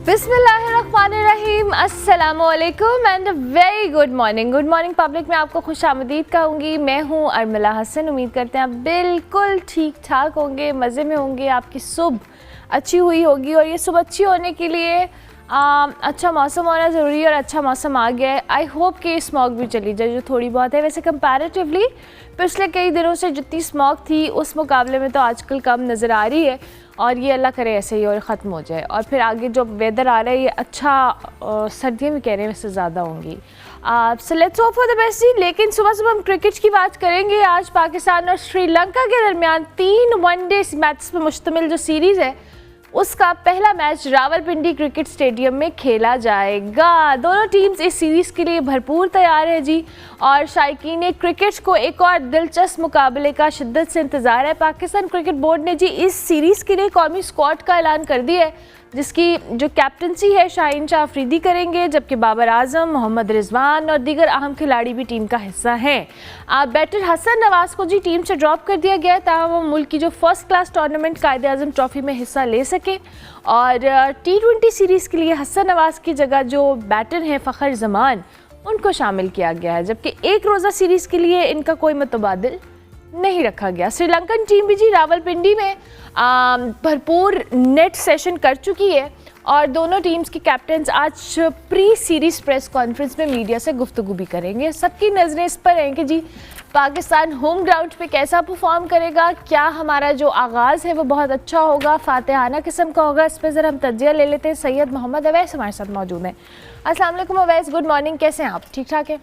बिस्मिल्लाहिर्रहमानिर्रहीम, अस्सलामुअलैकुम and very good morning public में आपको खुश आमदीद कहूँगी। मैं हूँ अरमला हसन। उम्मीद करते हैं आप बिल्कुल ठीक ठाक होंगे, मज़े में होंगे, आपकी सुबह अच्छी हुई होगी। और ये सुबह अच्छी होने के लिए अच्छा मौसम होना ज़रूरी है और अच्छा मौसम आ गया है। आई होप कि स्मॉग भी चली जाए जो थोड़ी बहुत है। वैसे कंपैरेटिवली पिछले कई दिनों से जितनी स्मॉग थी उस मुकाबले में तो आजकल कम नज़र आ रही है और ये अल्लाह करे ऐसे ही और ख़त्म हो जाए। और फिर आगे जो वेदर आ रहा है ये अच्छा, सर्दियाँ भी कह रहे हैं वैसे ज़्यादा होंगी। So let's hope for the best ji. लेकिन सुबह सुबह हम क्रिकेट की बात करेंगे। आज पाकिस्तान और श्रीलंका के दरमियान 3 वनडे मैच पर मुश्तमिल जो सीरीज़ है उसका पहला मैच रावलपिंडी क्रिकेट स्टेडियम में खेला जाएगा। दोनों टीम्स इस सीरीज़ के लिए भरपूर तैयार है जी। और शायकीन क्रिकेट को एक और दिलचस्प मुकाबले का शिद्दत से इंतज़ार है। पाकिस्तान क्रिकेट बोर्ड ने जी इस सीरीज़ के लिए कौमी स्क्वाड का ऐलान कर दिया है, जिसकी जो कैप्टनसी है शाहीन शाह अफरीदी करेंगे, जबकि बाबर आजम, मोहम्मद रिजवान और दीगर अहम खिलाड़ी भी टीम का हिस्सा हैं। बैटर हसन नवाज को जी टीम से ड्रॉप कर दिया गया है ताकि वो मुल्क की जो फर्स्ट क्लास टूर्नामेंट कायदे आज़म ट्रॉफी में हिस्सा ले सके। और T20 सीरीज़ के लिए हसन नवाज की जगह जो बैटर हैं फ़खर जमान उनको शामिल किया गया है, जबकि एक रोज़ा सीरीज़ के लिए इनका कोई मुतबादिल नहीं रखा गया। श्रीलंकन टीम भी जी रावलपिंडी में भरपूर नेट सेशन कर चुकी है और दोनों टीम्स के कैप्टन्स आज प्री सीरीज़ प्रेस कॉन्फ्रेंस में मीडिया से गुफ्तगू भी करेंगे। सबकी नज़रें इस पर हैं कि जी पाकिस्तान होम ग्राउंड पे कैसा परफॉर्म करेगा, क्या हमारा जो आगाज़ है वो बहुत अच्छा होगा, फातिहाना किस्म का होगा। इस पर ज़रा हम तज्जिया ले लेते हैं। सैयद मोहम्मद अवैस हमारे साथ मौजूद हैं। अस्सलाम वालेकुम अवैस, गुड मॉर्निंग, कैसे हैं आप? ठीक ठाक है?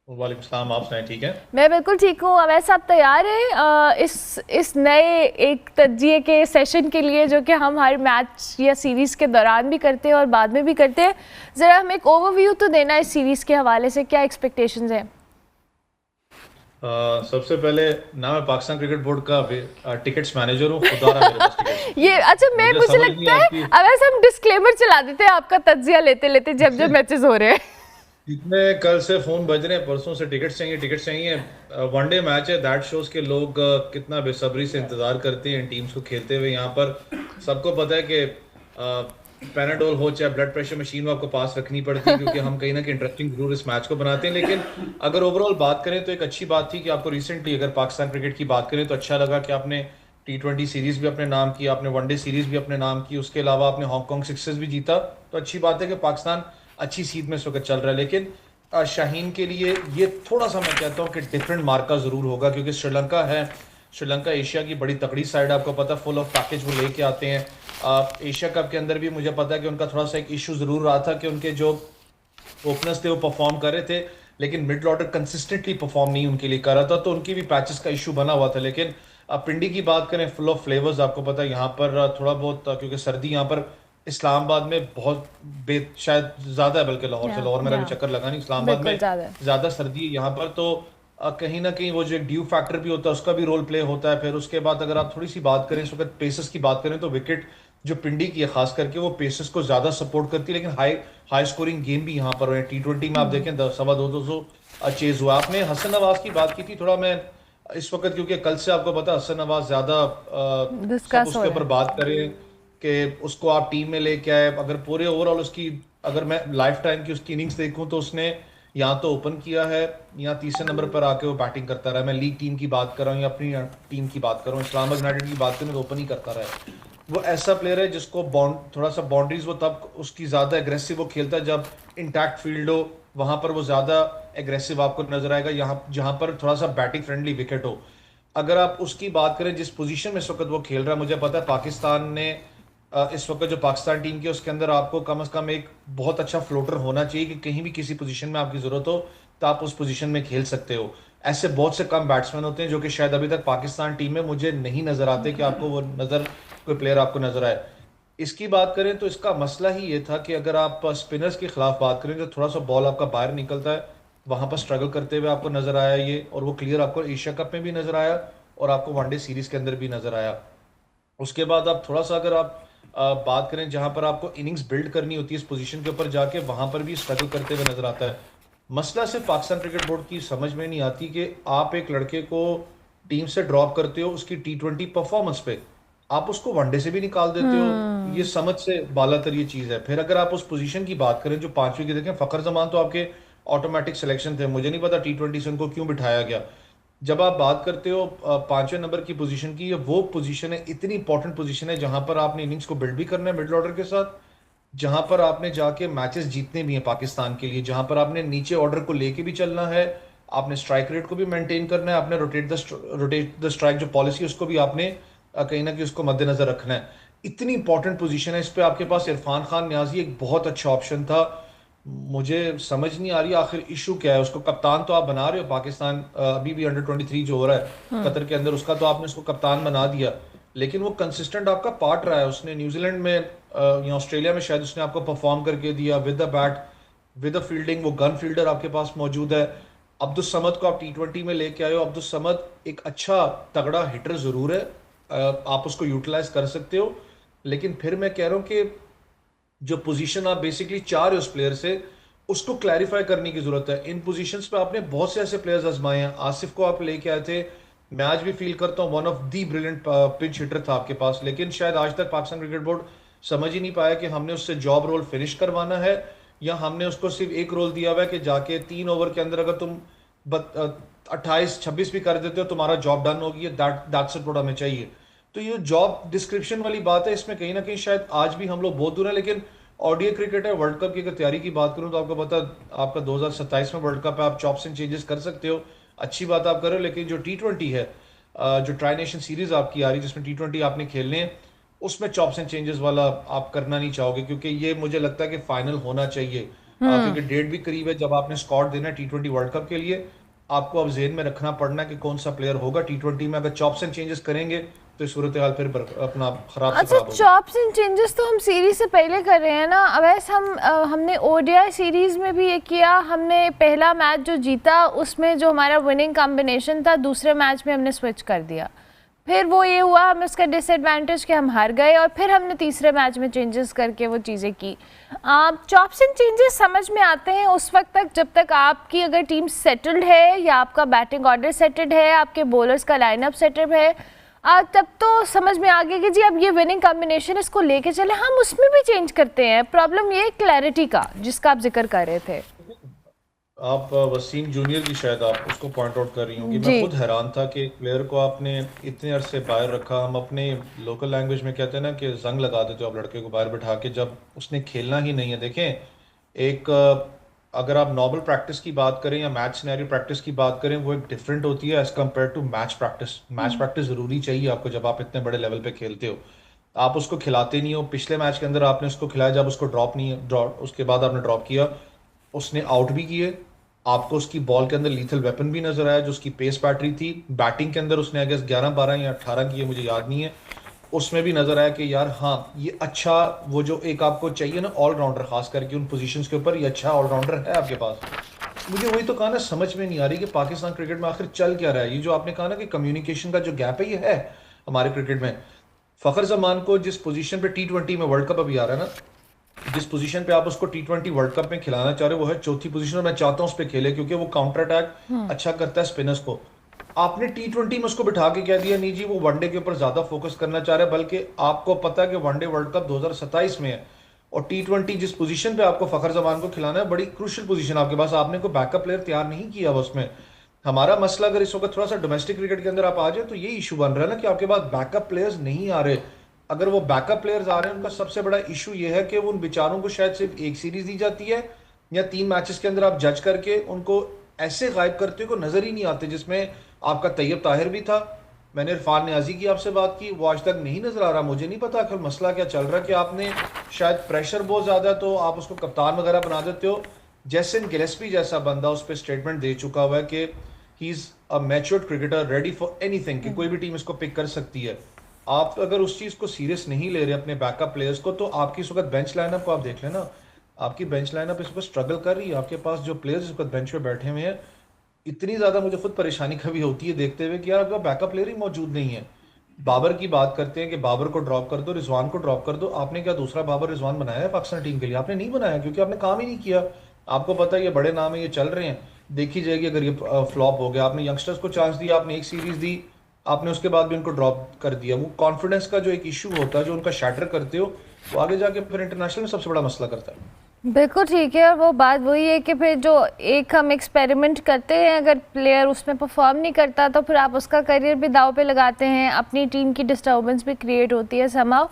वालेकुम सलाम, आप सुनाएं? ठीक है, मैं बिल्कुल ठीक हूँ। अवैस आप तैयार हैं इस नए एक तज्जिए के सेशन के लिए जो कि हम हर मैच या सीरीज़ के दौरान भी करते हैं और बाद में भी करते हैं? ज़रा हमें एक ओवरव्यू तो देना इस सीरीज़ के हवाले से, क्या एक्सपेक्टेशंस हैं? सबसे पहले ना मैं पाकिस्तान क्रिकेट बोर्ड का टिकट्स मैनेजर हूँ, खुदा रहा मेरे पास टिकट्स। ये अच्छा, मुझे समझ नहीं लगता है आती अवैस हम डिस्क्लेमर चला देते हैं आपका तज्जिया लेते लेते जब जब मैचेस हो रहे हैं। इतने कल से फोन बज रहे हैं, परसों से टिकट्स चाहिए। वनडे मैच है, दैट शोज के लोग कितना बेसब्री से इंतजार करते हैं इन टीम्स को खेलते हुए। यहाँ पर सबको पता है कि पैनाडोल हो चाहे ब्लड प्रेशर मशीन वो आपको पास रखनी पड़ती है, क्योंकि हम कहीं ना कहीं इंटरेस्टिंग जरूर इस मैच को बनाते हैं। लेकिन अगर ओवरऑल बात करें तो एक अच्छी बात थी कि आपको रिसेंटली अगर पाकिस्तान क्रिकेट की बात करें तो अच्छा लगा कि आपने T20 सीरीज भी अपने नाम की, आपने वनडे सीरीज भी अपने नाम की, उसके अलावा आपने हांगकांग सिक्सर्स भी जीता। तो अच्छी बात है कि पाकिस्तान अच्छी सीध में इस वक्त चल रहा है। लेकिन शाहीन के लिए ये थोड़ा सा मैं कहता हूँ कि डिफरेंट मार्का जरूर होगा, क्योंकि श्रीलंका एशिया की बड़ी तगड़ी साइड है, आपको पता, फुल ऑफ पैकेज वो लेके आते हैं। एशिया कप के अंदर भी मुझे पता है कि उनका थोड़ा सा एक इशू जरूर रहा था कि उनके जो ओपनर्स थे वो परफॉर्म कर रहे थे, लेकिन मिडल ऑर्डर कंसिस्टेंटली परफॉर्म नहीं उनके लिए कर रहा था, तो उनकी भी पैचेस का इशू बना हुआ था। लेकिन पिंडी की बात करें, फुल ऑफ फ्लेवर्स, आपको पता है यहाँ पर थोड़ा बहुत क्योंकि सर्दी यहाँ पर इस्लामाबाद में बहुत शायद ज्यादा है, बल्कि लाहौर से, लाहौर मेरा भी चक्कर लगा नहीं, इस्लामाबाद में ज्यादा सर्दी है यहाँ पर। तो कहीं ना कहीं वो जो एक ड्यू फैक्टर भी होता है उसका भी रोल प्ले होता है। फिर उसके बाद अगर आप थोड़ी सी बात करें इस वक्त पेसर्स की बात करें तो विकेट जो पिंडी की है खास करके वो पेसर्स को ज्यादा सपोर्ट करती है, लेकिन हाई स्कोरिंग गेम भी यहाँ पर हुए। T20 में आप देखें 200 चेज हुआ। आपने हसन नवाज की बात की थी, थोड़ा मैं इस वक्त क्योंकि कल से आपको पता हसन नवाज ज्यादा सब उसके ऊपर बात करें कि उसको आप टीम में लेके आए। अगर पूरे ओवरऑल उसकी अगर मैं लाइफ टाइम की उसकी इनिंग्स देखूं तो उसने यहाँ तो ओपन किया है, यहाँ तीसरे नंबर पर आके वो बैटिंग करता रहा है। मैं लीग टीम की बात कर रहा हूँ या अपनी टीम की बात कर रहा हूँ, इस्लामाबाद यूनाइटेड की बात करूँ तो ओपन ही करता रहा है। वो ऐसा प्लेयर है जिसको थोड़ा सा बाउंड्रीज वो तब उसकी ज्यादा एग्रेसिव वो खेलता है जब इंटैक्ट फील्ड हो, वहां पर वो ज्यादा एग्रेसिव आपको नजर आएगा, यहाँ जहां पर थोड़ा सा बैटिंग फ्रेंडली विकेट हो। अगर आप उसकी बात करें जिस पोजीशन में इस वक्त वो खेल रहा है, मुझे पता है पाकिस्तान ने इस वक्त जो पाकिस्तान टीम की उसके अंदर आपको कम से कम एक बहुत अच्छा फ्लोटर होना चाहिए कि कहीं भी किसी पोजीशन में आपकी जरूरत हो तो आप उस पोजीशन में खेल सकते हो। ऐसे बहुत से कम बैट्समैन होते हैं जो कि शायद अभी तक पाकिस्तान टीम में मुझे नहीं नजर आते कि आपको वो कोई प्लेयर आपको नजर आए। इसकी बात करें तो इसका मसला ही ये था कि अगर आप स्पिनर्स के खिलाफ बात करें तो थोड़ा सा बॉल आपका बाहर निकलता है, वहां पर स्ट्रगल करते हुए आपको नजर आया ये, और वो क्लियर आपको एशिया कप में भी नजर आया और आपको वनडे सीरीज के अंदर भी नजर आया। उसके बाद आप थोड़ा सा अगर आप बात करें जहां पर आपको इनिंग्स बिल्ड करनी होती है इस पोजीशन के ऊपर जाके, वहां पर भी स्ट्रगल करते हुए नजर आता है। मसला सिर्फ पाकिस्तान क्रिकेट बोर्ड की समझ में नहीं आती कि आप एक लड़के को टीम से ड्रॉप करते हो उसकी T20 परफॉर्मेंस पे, आप उसको वनडे से भी निकाल देते हो, ये समझ से बालातर ये चीज है। फिर अगर आप उस पोजीशन की बात करें जो पांचवी की देखें, फखर जमान तो आपके ऑटोमेटिक सिलेक्शन थे, मुझे नहीं पता T20 से उनको क्यों बिठाया गया। जब आप बात करते हो पांचवें नंबर की पोजीशन की, ये वो पोजीशन है, इतनी इंपॉर्टेंट पोजीशन है जहां पर आपने इनिंग्स को बिल्ड भी करना है मिडिल ऑर्डर के साथ, जहां पर आपने जाके मैचेस जीतने भी हैं पाकिस्तान के लिए, जहां पर आपने नीचे ऑर्डर को लेके भी चलना है, आपने स्ट्राइक रेट को भी मेंटेन करना है, आपने रोटेट द स्ट्राइक जो पॉलिसी है उसको भी आपने कहीं ना कहीं उसको मद्देनजर रखना है। इतनी इंपॉर्टेंट पोजीशन है, इस पे आपके पास इरफान खान नियाजी एक बहुत अच्छा ऑप्शन था। मुझे समझ नहीं आ रही आखिर इशू क्या है। उसको कप्तान तो आप बना रहे हो, पाकिस्तान अभी भी अंडर 23 जो हो रहा है कतर के अंदर, उसका तो आपने उसको कप्तान बना दिया, लेकिन वो कंसिस्टेंट आपका पार्ट रहा है। उसने न्यूजीलैंड में या ऑस्ट्रेलिया में शायद उसने आपको परफॉर्म करके दिया with the bat, with the fielding, वो गन फील्डर आपके पास मौजूद है। अब्दुल समद को आप T20 में लेके आए हो, अब्दुल समद एक अच्छा तगड़ा हिटर जरूर है, आप उसको यूटिलाइज कर सकते हो। लेकिन फिर मैं कह रहा हूं कि जो पोजीशन आप बेसिकली चाह रहे हो उस प्लेयर से, उसको क्लैरिफाई करने की जरूरत है। इन पोजीशंस पे आपने बहुत से ऐसे प्लेयर्स आजमाए हैं, आसिफ को आप लेके आए थे, मैं आज भी फील करता हूँ one of the brilliant pinch hitter था आपके पास, लेकिन शायद आज तक पाकिस्तान क्रिकेट बोर्ड समझ ही नहीं पाया कि हमने उससे जॉब रोल फिनिश करवाना है, या हमने उसको सिर्फ एक रोल दिया हुआ है कि जाके 3 ओवर के अंदर अगर तुम 28-26 भी कर देते हो तुम्हारा जॉब डन होगी, दैट्स इट, हमें चाहिए। तो ये जॉब डिस्क्रिप्शन वाली बात है, इसमें कहीं ना कहीं शायद आज भी हम लोग बहुत दूर है। लेकिन ओडीआई क्रिकेट है, वर्ल्ड कप की अगर तैयारी की बात करूं तो आपको पता, आपका 2027 में वर्ल्ड कप है, आप चॉप्स एंड चेंजेस कर सकते हो, अच्छी बात आप कर रहे हो। लेकिन जो T20 है, जो ट्राई नेशन सीरीज आपकी आ रही है जिसमें T20 आपने खेलने हैं, उसमें चॉप्स एंड चेंजेस वाला आप करना नहीं चाहोगे, क्योंकि ये मुझे लगता है कि फाइनल होना चाहिए, क्योंकि डेट भी करीब है जब आपने स्कॉट देना है T20 वर्ल्ड कप के लिए। आपको अब जेहन में रखना पड़ना है कि कौन सा प्लेयर होगा T20 में। अगर चॉप्स एंड चेंजेस करेंगे तो सूरत हाल फिर अपना खराब से अच्छा, खराब होगी। चॉप्स एंड चेंजेस तो हम सीरीज से पहले कर रहे हैं ना। अब ऐसे हमने ओडीआई सीरीज में भी ये किया, हमने पहला मैच जो जीता उसमें जो हमारा विनिंग कॉम्बिनेशन था, दूसरे मैच में हमने स्विच कर दिया, फिर वो ये हुआ हमें उसका डिसएडवांटेज कि हम हार गए, और फिर हमने तीसरे मैच में चेंजेस करके वो चीज़ें की। चॉप्स एंड चेंजेस समझ में आते हैं उस वक्त तक जब तक आपकी अगर टीम सेटल्ड है या आपका बैटिंग ऑर्डर सेटल्ड है, आपके बॉलर्स का लाइनअप सेटअप है, तब तो समझ में आ गया कि जी अब ये विनिंग कॉम्बिनेशन इसको लेके चले, हम उसमें भी चेंज करते हैं। प्रॉब्लम ये क्लैरिटी का जिसका आप जिक्र कर रहे थे। आप वसीम जूनियर की शायद आप उसको पॉइंट आउट कर रही होंगी। मैं जी। खुद हैरान था कि एक प्लेयर को आपने इतने अरसे बाहर रखा। हम अपने लोकल लैंग्वेज में कहते हैं ना कि जंग लगा देते हो आप लड़के को बाहर बिठा के, जब उसने खेलना ही नहीं है। देखें, एक अगर आप नॉर्मल प्रैक्टिस की बात करें या मैच सिनेरियो प्रैक्टिस की बात करें, वो एक डिफरेंट होती है as compare to match practice. Match practice जरूरी चाहिए आपको जब आप इतने बड़े लेवल पे खेलते हो। आप उसको खिलाते नहीं हो। पिछले मैच के अंदर आपने उसको खिलाया जब उसको ड्रॉप नहीं ड्रॉप, उसके बाद आपने ड्रॉप किया, उसने आउट भी किए, आपको उसकी बॉल के अंदर लीथल वेपन भी नजर आया जो उसकी पेस बैटरी थी। बैटिंग के अंदर उसने आई गेस 11-12 या 18 की है, मुझे याद नहीं है, उसमें भी नजर आया कि यार हाँ ये अच्छा, वो जो एक आपको चाहिए ना ऑलराउंडर, खास करके उन पोजीशंस के ऊपर, ये अच्छा ऑलराउंडर है आपके पास। मुझे वही तो कहा ना, समझ में नहीं आ रही कि पाकिस्तान क्रिकेट में आखिर चल क्या रहा है। ये जो आपने कहा ना कि कम्युनिकेशन का जो गैप है, ये है हमारे क्रिकेट में। फखर जमान को जिस पोजीशन पे T20 में वर्ल्ड कप अभी आ रहा है ना, जिस पोजीशन पे आप उसको T20 वर्ल्ड कप में खिलाना चाह रहे हो, वो है चौथी पोजीशन, और मैं चाहता हूं उस पे खेले क्योंकि वो काउंटर अटैक अच्छा करता है स्पिनर्स को। आपने T20 में उसको बिठा के कह दिया नहीं जी वो वनडे के ऊपर ज्यादा फोकस करना चाह रहा है, बल्कि आपको पता है कि वनडे वर्ल्ड कप 2027 में है, और T20 जिस पोजीशन पे आपको फखर जमान को खिलाना है, बड़ी क्रूशियल पोजीशन आपके पास, आपने कोई बैकअप प्लेयर तैयार नहीं किया हुआ उसमें। हमारा मसला अगर इस वक्त थोड़ा सा डोमेस्टिक क्रिकेट के अंदर आप आ जाए तो ये इशू बन रहा है ना कि आपके पास बैकअप प्लेयर्स नहीं आ रहे। अगर वो बैकअप प्लेयर्स आ रहे हैं, उनका सबसे बड़ा इशू ये है कि वो उन बेचारों को शायद सिर्फ एक सीरीज दी जाती है या 3 मैचेस के अंदर आप जज करके उनको ऐसे गायब करते हो को नजर ही नहीं आते। जिसमें आपका तैयब ताहिर भी था, मैंने इरफान नियाजी की आपसे बात की, वो आज तक नहीं नजर आ रहा। मुझे नहीं पता आखिर मसला क्या चल रहा है, कि आपने शायद प्रेशर बहुत ज्यादा है तो आप उसको कप्तान वगैरह बना देते हो। जैसन गिलेस्पी जैसा बंदा उस पर स्टेटमेंट दे चुका हुआ है कि he is a matured cricketer ready for anything, कि कोई भी टीम इसको पिक कर सकती है। आप अगर उस चीज को सीरियस नहीं ले रहे अपने बैकअप प्लेयर्स को, तो आपकी इस वक्त बेंच लाइनअप को आप देख लेना, आपकी बेंच लाइनअप इस वक्त स्ट्रगल कर रही है। आपके पास जो प्लेयर्स इस वक्त बेंच पे बैठे हुए हैं, इतनी ज्यादा मुझे खुद परेशानी कभी होती है देखते हुए कि यार आपका बैकअप प्लेयर ही मौजूद नहीं है। बाबर की बात करते हैं कि बाबर को ड्रॉप कर दो, रिजवान को ड्रॉप कर दो। आपने क्या दूसरा बाबर रिजवान बनाया है पाकिस्तान टीम के लिए? आपने नहीं बनाया, क्योंकि आपने काम ही नहीं किया। आपको पता है ये बड़े नाम है, ये चल रहे हैं, देखी जाएगी अगर ये फ्लॉप हो गया। आपने यंगस्टर्स को चांस दिया, आपने एक सीरीज दी, आपने उसके बाद भी उनको ड्रॉप कर दिया। वो कॉन्फिडेंस का जो एक इशू होता है जो उनका शैटर करते हो, वो आगे जाके फिर इंटरनेशनल में सबसे बड़ा मसला करता है। बिल्कुल ठीक है। और वो बात वही है कि फिर जो एक हम एक्सपेरिमेंट करते हैं, अगर प्लेयर उसमें परफॉर्म नहीं करता तो फिर आप उसका करियर भी दाव पे लगाते हैं, अपनी टीम की डिस्टर्बेंस भी क्रिएट होती है समहाउ।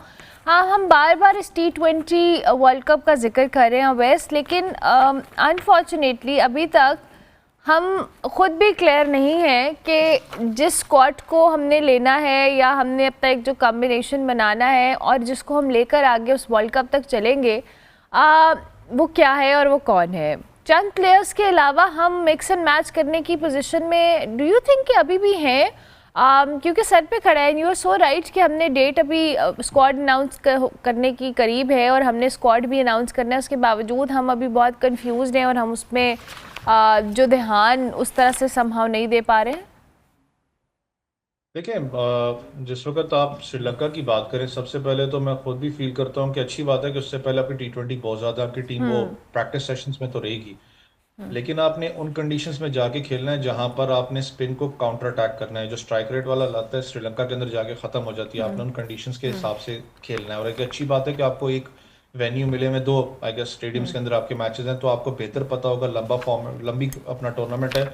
हाँ, हम बार बार इस T20 वर्ल्ड कप का जिक्र कर रहे हैं वेस्ट, लेकिन अनफॉर्चुनेटली अभी तक हम खुद भी क्लियर नहीं हैं कि जिस स्क्वाड को हमने लेना है या हमने अब तक जो कॉम्बिनेशन बनाना है और जिसको हम लेकर आगे उस वर्ल्ड कप तक चलेंगे, वो क्या है और वो कौन है। चंद प्लेयर्स के अलावा हम मिक्स एंड मैच करने की पोजीशन में डू यू थिंक कि अभी भी हैं? क्योंकि सर पे खड़ा है, यू आर सो राइट कि हमने डेट अभी स्क्वाड अनाउंस करने की करीब है और हमने स्क्वाड भी अनाउंस करना है, उसके बावजूद हम अभी बहुत कंफ्यूज हैं और हम उसमें जो ध्यान उस तरह से समहाउ नहीं दे पा रहे हैं। देखिए, जिस वक्त आप श्रीलंका की बात करें, सबसे पहले तो मैं खुद भी फील करता हूँ कि अच्छी बात है कि उससे पहले आपकी T20 बहुत ज़्यादा आपकी टीम वो प्रैक्टिस सेशंस में तो रहेगी, लेकिन आपने उन कंडीशंस में जाके खेलना है जहां पर आपने स्पिन को काउंटर अटैक करना है। जो स्ट्राइक रेट वाला लाता है श्रीलंका के अंदर जाके ख़त्म हो जाती है। आपने उन कंडीशंस के हिसाब से खेलना है। और एक अच्छी बात है कि आपको एक वेन्यू मिले में 2 आई गेस स्टेडियम्स के अंदर आपके मैचेस हैं, तो आपको बेहतर पता होगा, लंबी अपना टूर्नामेंट है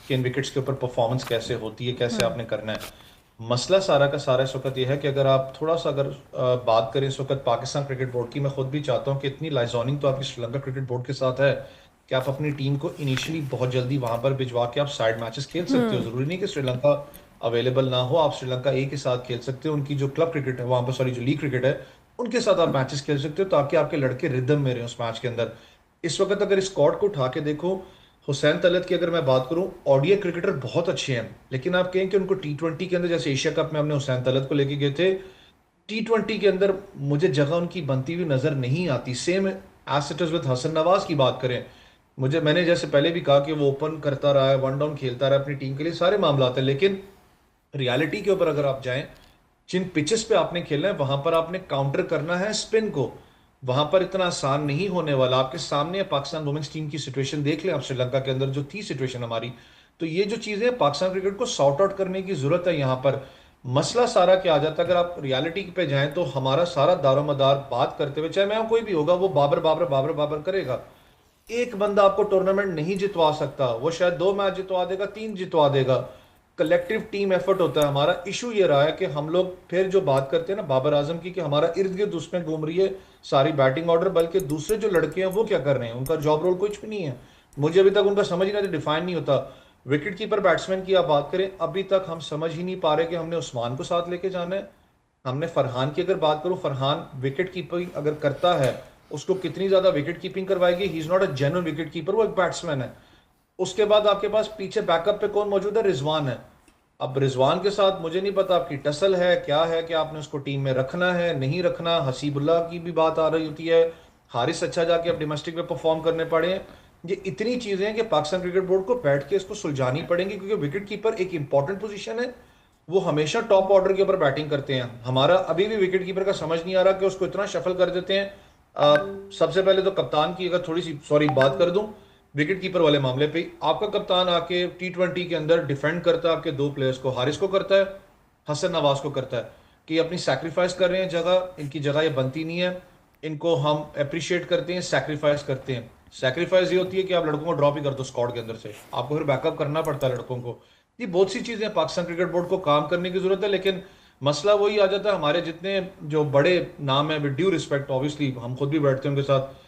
कि इन विकेट्स के ऊपर परफॉर्मेंस कैसे होती है, कैसे आपने करना है। मसला सारा का सारा इस वक्त ये है कि अगर आप थोड़ा सा अगर बात करें इस वक्त पाकिस्तान क्रिकेट बोर्ड की, मैं खुद भी चाहता हूँ कि इतनी लाइजॉनिंग तो आपकी श्रीलंका क्रिकेट बोर्ड के साथ है कि आप अपनी टीम को इनिशियली बहुत जल्दी वहां पर भिजवा के आप साइड मैचेस खेल सकते हो। जरूरी नहीं कि श्रीलंका अवेलेबल ना हो, आप श्रीलंका ए के साथ खेल सकते हो। उनकी जो क्लब क्रिकेट है वहां पर, सॉरी जो लीग क्रिकेट है, उनके साथ आप मैचेस खेल सकते हो ताकि आपके लड़के रिदम में रहे उस मैच के अंदर। इस वक्त अगर स्क्वाड को उठा के देखो, हुसैन तलत की अगर मैं बात करूं, ओडीआई क्रिकेटर बहुत अच्छे हैं, लेकिन आप कहें कि उनको T20 के अंदर, जैसे एशिया कप में हमने हुसैन तलत को लेके गए थे, T20 के अंदर मुझे जगह उनकी बनती हुई नजर नहीं आती। Same as it is with Hasan Nawaz की बात करें, मैंने जैसे पहले भी कहा कि वो ओपन करता रहा है, वन डाउन खेलता रहा है अपनी टीम के लिए, सारे मामला हैं, लेकिन रियलिटी के ऊपर अगर आप जाएं, जिन पिचेस पे आपने खेलना है वहां पर आपने काउंटर करना है स्पिन को, वहां पर इतना आसान नहीं होने वाला। आपके सामने पाकिस्तान वुमेन्स टीम की सिचुएशन देख लें आप, श्रीलंका के अंदर जो थी सिचुएशन हमारी। तो ये जो चीजें पाकिस्तान क्रिकेट को सॉर्ट आउट करने की जरूरत है। यहाँ पर मसला सारा क्या आ जाता है, अगर आप रियलिटी पे जाएं तो हमारा सारा दारोमदार बात करते हुए, चाहे मैं कोई भी होगा, वो बाबर बाबर बाबर बाबर करेगा। एक बंदा आपको टूर्नामेंट नहीं जितवा सकता, वो शायद 2 मैच जितवा देगा, 3 जितवा देगा। कलेक्टिव टीम एफर्ट होता है। हमारा इशू ये रहा है कि हम लोग फिर जो बात करते हैं ना बाबर आजम की, कि हमारा इर्द गिर्द उसमें घूम रही है सारी बैटिंग ऑर्डर, बल्कि दूसरे जो लड़के हैं वो क्या कर रहे हैं, उनका जॉब रोल कुछ भी नहीं है। मुझे अभी तक उनका समझ ही नहीं, डिफाइन नहीं होता। विकेट कीपर बैट्समैन की आप बात करें, अभी तक हम समझ ही नहीं पा रहे कि हमने उस्मान को साथ लेके जाना है। हमने फरहान की अगर बात करूं, फरहान विकेट कीपिंग अगर करता है, उसको कितनी ज्यादा विकेट कीपिंग करवाएगी। He is not a genuine wicket keeper, वो एक बैट्समैन है। उसके बाद आपके पास पीछे बैकअप पे कौन मौजूद है, रिजवान है। अब रिजवान के साथ मुझे नहीं पता आपकी टसल है क्या है, कि आपने उसको टीम में रखना है नहीं रखना। हसीबुल्लाह की भी बात आ रही होती है, हारिस अच्छा जाके अब डोमेस्टिक में परफॉर्म करने पड़े हैं। ये इतनी चीजें हैं कि पाकिस्तान क्रिकेट बोर्ड को बैठ के इसको सुलझानी पड़ेंगी, क्योंकि विकेट कीपर एक इंपॉर्टेंट पोजीशन है। वो हमेशा टॉप ऑर्डर के ऊपर बैटिंग करते हैं। हमारा अभी भी विकेट कीपर का समझ नहीं आ रहा कि उसको इतना शफल कर देते हैं। सबसे पहले तो कप्तान की अगर थोड़ी सी सॉरी बात कर दूं, विकेट कीपर वाले मामले पे, आपका कप्तान आके T20 के अंदर डिफेंड करता है आपके 2 प्लेयर्स को, हारिस को करता है, हसन नवाज को करता है, कि अपनी सैक्रिफाइस कर रहे हैं जगह, इनकी जगह ये बनती नहीं है, इनको हम अप्रिशिएट करते हैं, सैक्रिफाइस करते हैं। सैक्रिफाइस ये होती है कि आप लड़कों को ड्रॉप ही कर दो स्क्वाड के अंदर से, आपको फिर बैकअप करना पड़ता है लड़कों को। ये बहुत सी चीजें पाकिस्तान क्रिकेट बोर्ड को काम करने की जरूरत है, लेकिन मसला वही आ जाता है, हमारे जितने जो बड़े नाम है, विद ड्यू रिस्पेक्ट ऑब्वियसली हम खुद भी बैठते हैं उनके साथ,